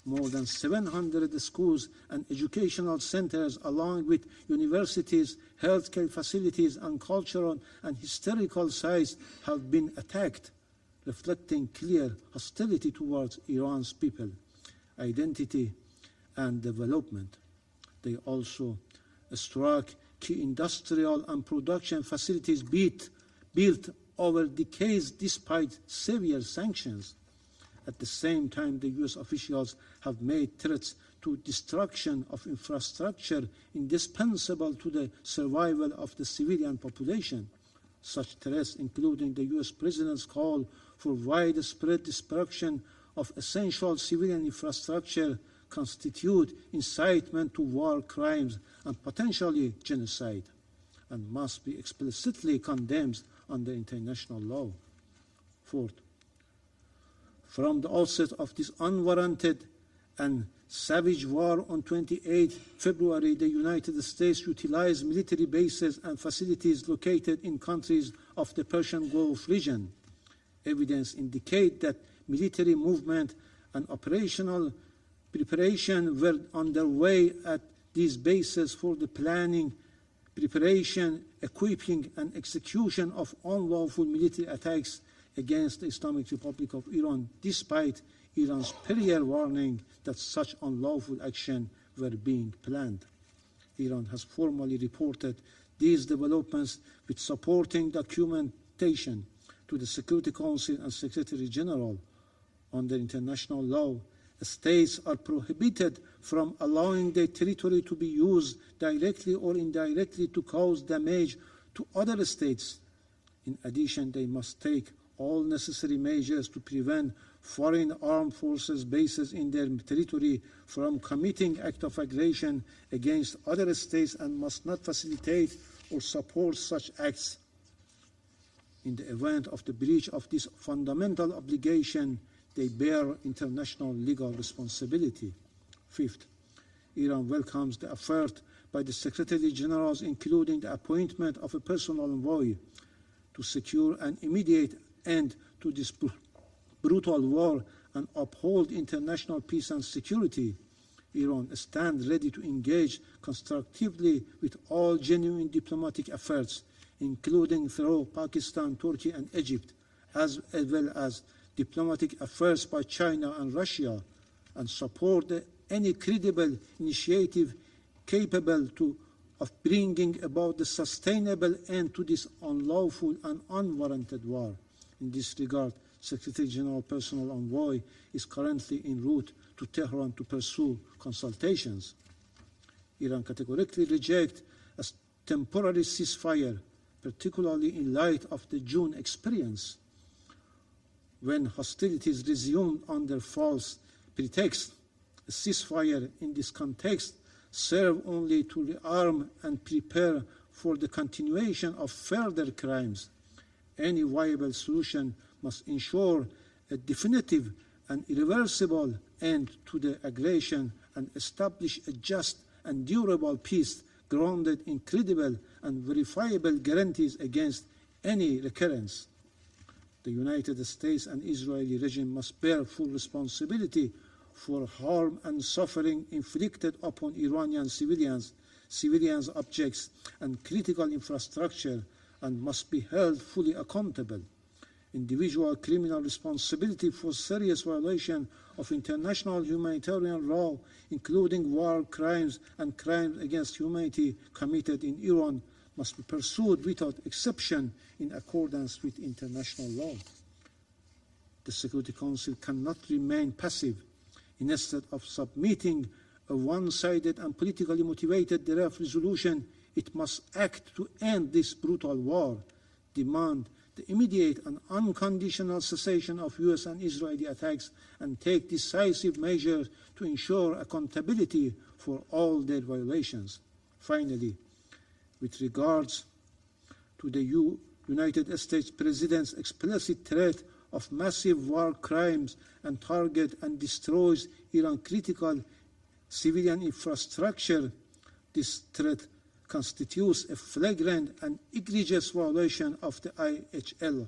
More than 700 schools and educational centers, along with universities, healthcare facilities, and cultural and historical sites have been attacked, reflecting clear hostility towards Iran's people, identity, and development. They also struck key industrial and production facilities built over decades despite severe sanctions. At the same time, the U.S. officials have made threats to destruction of infrastructure indispensable to the survival of the civilian population. Such threats, including the U.S. President's call for widespread destruction of essential civilian infrastructure, constitute incitement to war crimes and potentially genocide, and must be explicitly condemned under international law. Fourth, from the outset of this unwarranted and savage war on 28 February, the United States utilized military bases and facilities located in countries of the Persian Gulf region. Evidence indicates that military movement and operational preparation were underway at these bases for the planning, preparation, equipping, and execution of unlawful military attacks against the Islamic Republic of Iran, despite Iran's prior warning that such unlawful action were being planned. Iran has formally reported these developments with supporting documentation to the Security Council and Secretary General. Under international law, states are prohibited from allowing their territory to be used directly or indirectly to cause damage to other states. In addition, they must take all necessary measures to prevent foreign armed forces bases in their territory from committing acts of aggression against other states and must not facilitate or support such acts. In the event of the breach of this fundamental obligation, they bear international legal responsibility. Fifth, Iran welcomes the effort by the Secretary Generals, including the appointment of a personal envoy, to secure an immediate end to this brutal war and uphold international peace and security. Iran stands ready to engage constructively with all genuine diplomatic efforts, including through Pakistan, Turkey, and Egypt, as well as diplomatic efforts by China and Russia, and support any credible initiative capable of bringing about the sustainable end to this unlawful and unwarranted war. In this regard, Secretary General Personal Envoy is currently en route to Tehran to pursue consultations. Iran categorically rejects a temporary ceasefire, particularly in light of the June experience, when hostilities resumed under false pretext. A ceasefire in this context serves only to rearm and prepare for the continuation of further crimes. Any viable solution must ensure a definitive and irreversible end to the aggression and establish a just and durable peace grounded in credible and verifiable guarantees against any recurrence. The United States and Israeli regime must bear full responsibility for harm and suffering inflicted upon Iranian civilians, objects, and critical infrastructure, and must be held fully accountable. Individual criminal responsibility for serious violation of international humanitarian law, including war crimes and crimes against humanity committed in Iran, must be pursued without exception in accordance with international law. The Security Council cannot remain passive. Instead of submitting a one-sided and politically motivated draft resolution, it must act to end this brutal war, demand the immediate and unconditional cessation of U.S. and Israeli attacks, and take decisive measures to ensure accountability for all their violations. Finally, with regards to the United States President's explicit threat of massive war crimes and target and destroys Iran's critical civilian infrastructure, this threat constitutes a flagrant and egregious violation of the IHL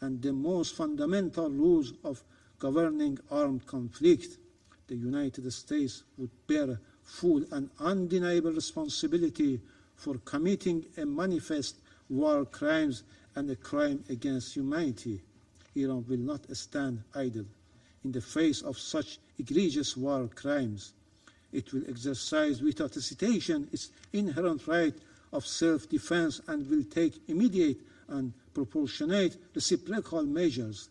and the most fundamental rules of governing armed conflict. The United States would bear full and undeniable responsibility for committing a manifest war crimes and a crime against humanity. Iran will not stand idle in the face of such egregious war crimes. It will exercise without hesitation its inherent right of self-defense and will take immediate and proportionate reciprocal measures.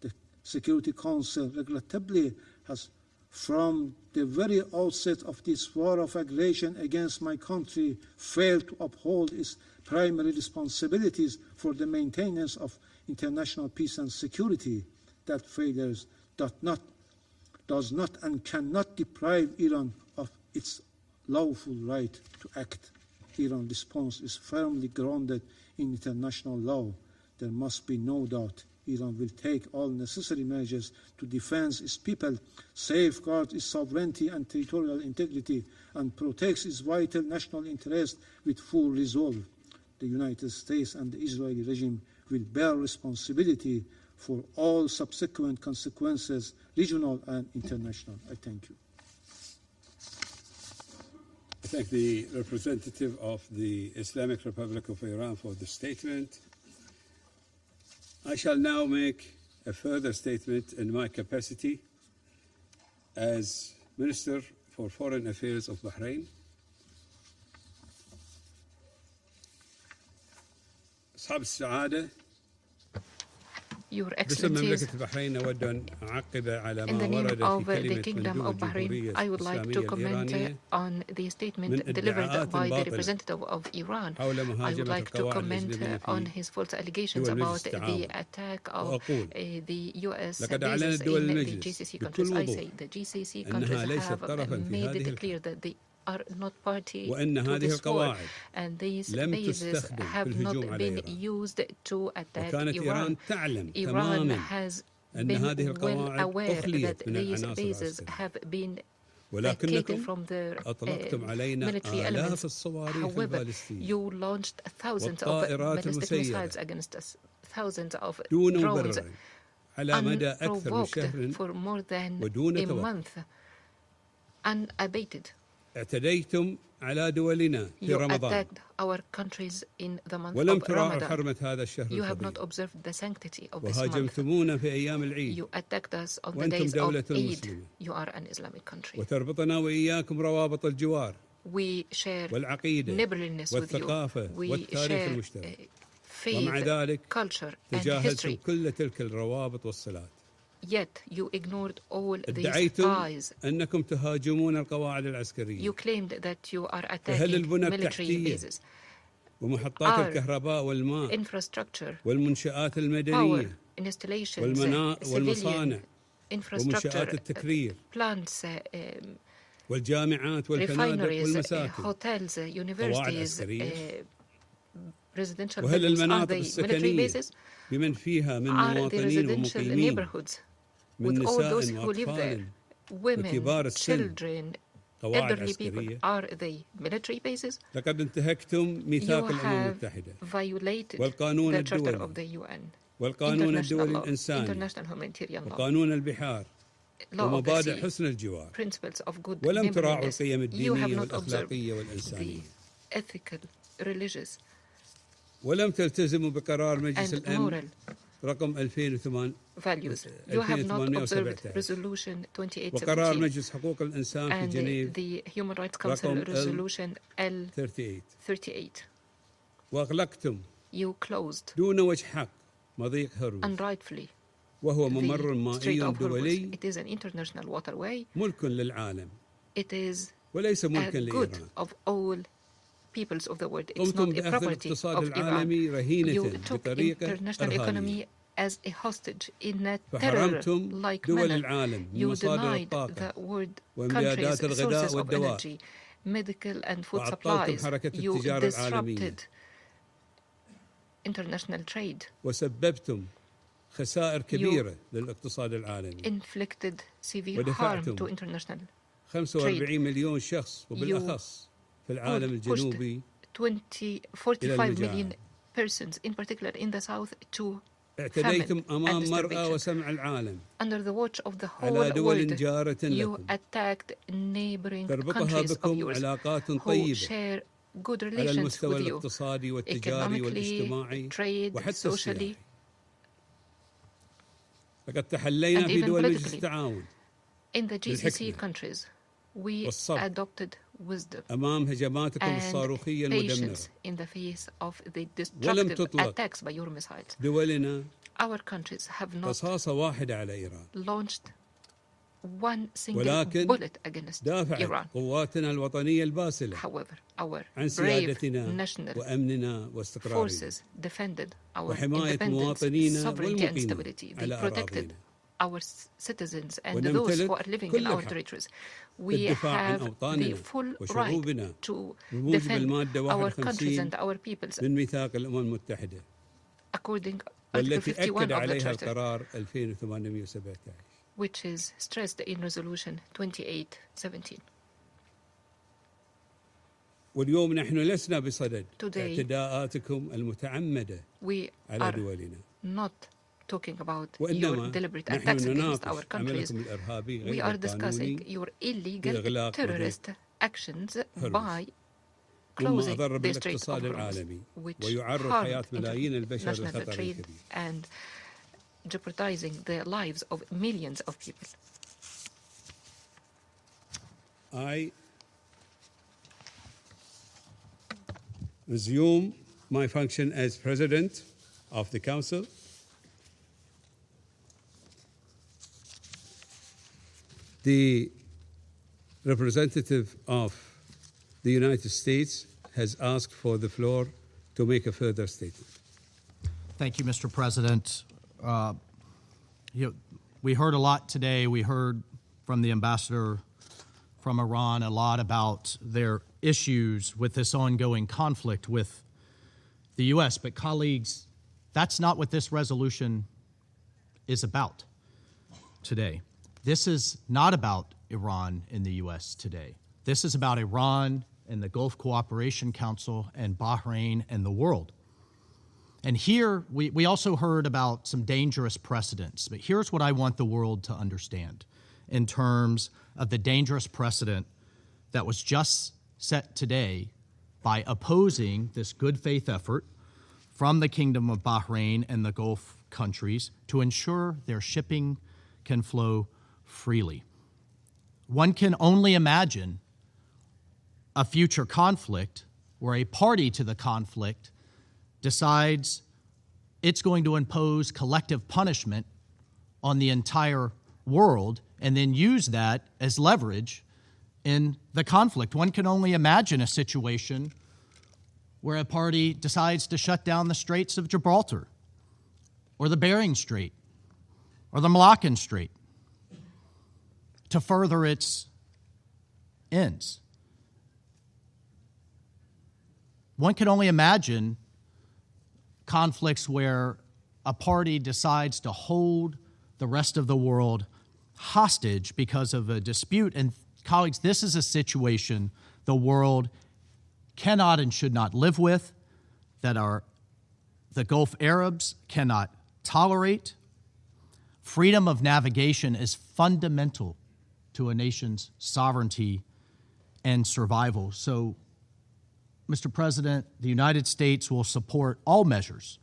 The Security Council regrettably has, from the very outset of this war of aggression against my country, failed to uphold its primary responsibilities for the maintenance of international peace and security. That failure does not and cannot deprive Iran of its lawful right to act. Iran's response is firmly grounded in international law. There must be no doubt Iran will take all necessary measures to defend its people, safeguard its sovereignty and territorial integrity, and protect its vital national interests with full resolve. The United States and the Israeli regime will bear responsibility for all subsequent consequences, regional and international. I thank you. I thank the representative of the Islamic Republic of Iran for the statement. I shall now make a further statement in my capacity as Minister for Foreign Affairs of Bahrain. أصحاب السعادة Your Excellencies, in the name of the Kingdom of Bahrain, I would like to comment on the statement delivered by the representative of Iran. I would like to comment on his false allegations about the attack of the U.S. bases in the GCC countries. I say the GCC countries have made it clear that they are not party to this war, and these bases have not been used to attack Iran. Iran has been well aware that these bases have been taken from their military elements. However, you launched thousands of ballistic missiles against us, thousands of drones, unprovoked for more than a month, unabated. You attacked our countries in the month of Ramadan. You have not observed the sanctity of this month. You attacked us on the days of Eid. You are an Islamic country. We share neighborliness with you. We share faith, culture, and history. Yet you ignored all these ties. You claimed that you are attacking military bases. Our infrastructure, power, installations, civilian infrastructure, plants, refineries, hotels, universities, residential buildings, are they military bases? Are they residential neighborhoods? With all those who live there, women, children, elderly people, are they military bases? You have violated the Charter of the UN, international law, international humanitarian law, law of the sea, principles of good neighborliness. You have not observed the ethical, religious, and moral values. You have not observed Resolution 2817 and the Human Rights Council Resolution L38. You closed unrightfully the Strait of Hormuz. It is an international waterway. It is a good of all peoples of the world. It's not a property of Iran. You took international economy as a hostage in a terror-like manner. You denied the world countries sources of energy, medical and food supplies. You disrupted international trade. You inflicted severe harm to international trade. You pushed 45 million persons, in particular in the south, to famine and starvation. Under the watch of the whole world, you attacked neighboring countries of yours who share good relations with you, economically, trade, socially, and even politically. In the GCC countries, we adopted wisdom and patience in the face of the destructive attacks by your missiles. Our countries have not launched one single bullet against Iran. However, our brave national forces defended our independence, sovereignty, and stability. They protected our citizens and those who are living in our territories. We have the full right to defend our countries and our peoples according to Article 51 of the Charter, which is stressed in Resolution 2817. Today, we are not talking about your deliberate attacks against our countries. We are discussing your illegal terrorist actions by closing the Strait of Hormuz, which harmed international trade and jeopardizing the lives of millions of people. I resume my function as President of the Council The representative of the United States has asked for the floor to make a further statement. Thank you, Mr. President. We heard a lot today. We heard from the ambassador from Iran a lot about their issues with this ongoing conflict with the U.S. But colleagues, that's not what this resolution is about today. This is not about Iran and the U.S. today. This is about Iran and the Gulf Cooperation Council and Bahrain and the world. And here, we also heard about some dangerous precedents, but here's what I want the world to understand in terms of the dangerous precedent that was just set today by opposing this good faith effort from the Kingdom of Bahrain and the Gulf countries to ensure their shipping can flow freely. One can only imagine a future conflict where a party to the conflict decides it's going to impose collective punishment on the entire world and then use that as leverage in the conflict. One can only imagine a situation where a party decides to shut down the Straits of Gibraltar or the Bering Strait or the Malaccan Strait to further its ends. One can only imagine conflicts where a party decides to hold the rest of the world hostage because of a dispute. And colleagues, this is a situation the world cannot and should not live with, that the Gulf Arabs cannot tolerate. Freedom of navigation is fundamental to a nation's sovereignty and survival. So, Mr. President, the United States will support all measures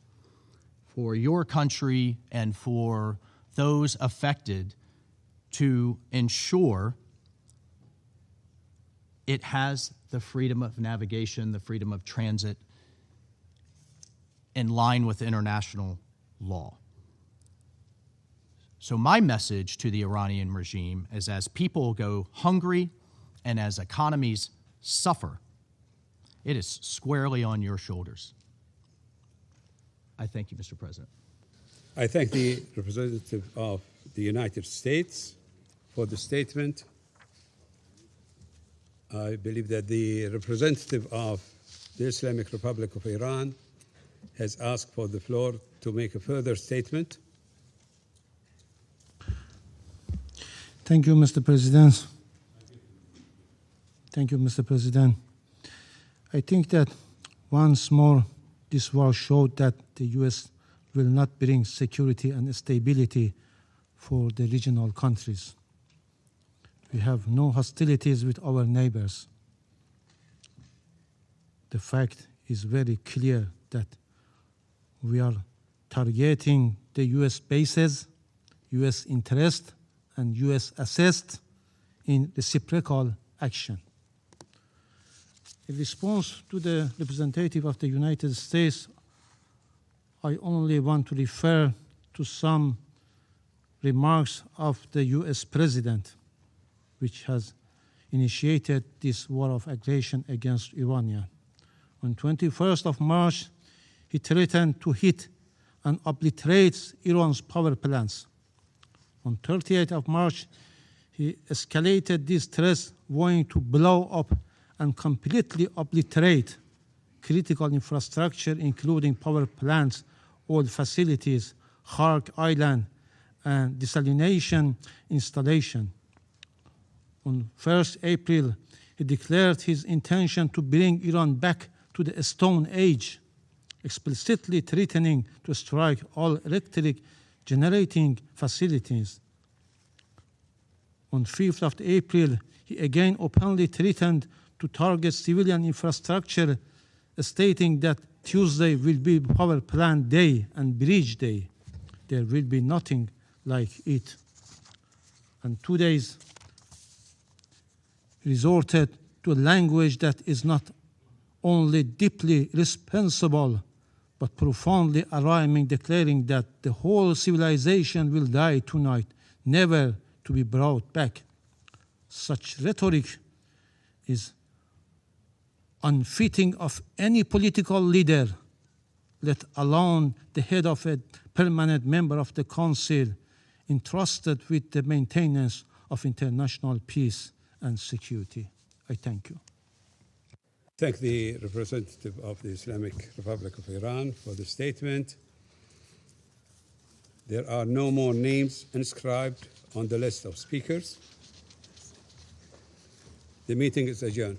for your country and for those affected to ensure it has the freedom of navigation, the freedom of transit in line with international law. So my message to the Iranian regime is, as people go hungry and as economies suffer, it is squarely on your shoulders. I thank you, Mr. President. I thank the representative of the United States for the statement. I believe that the representative of the Islamic Republic of Iran has asked for the floor to make a further statement. Thank you, Mr. President. Thank you, Mr. President. I think that once more this war showed that the U.S. will not bring security and stability for the regional countries. We have no hostilities with our neighbors. The fact is very clear that we are targeting the U.S. bases, U.S. interest, and U.S. assets in reciprocal action. In response to the representative of the United States, I only want to refer to some remarks of the U.S. President, which has initiated this war of aggression against Iran. On 21st of March, he threatened to hit and obliterate Iran's power plants. On 30th of March, he escalated these threats, vowing to blow up and completely obliterate critical infrastructure, including power plants, oil facilities, Hark Island, and desalination installation. On 1st April, he declared his intention to bring Iran back to the Stone Age, explicitly threatening to strike all electric generating facilities. On 5th of April, he again openly threatened to target civilian infrastructure, stating that Tuesday will be power plant day and bridge day. There will be nothing like it. And 2 days resorted to a language that is not only deeply responsible, but profoundly alarming, declaring that the whole civilization will die tonight, never to be brought back. Such rhetoric is unfitting of any political leader, let alone the head of a permanent member of the Council entrusted with the maintenance of international peace and security. I thank you. Thank the representative of the Islamic Republic of Iran for the statement. There are no more names inscribed on the list of speakers. The meeting is adjourned.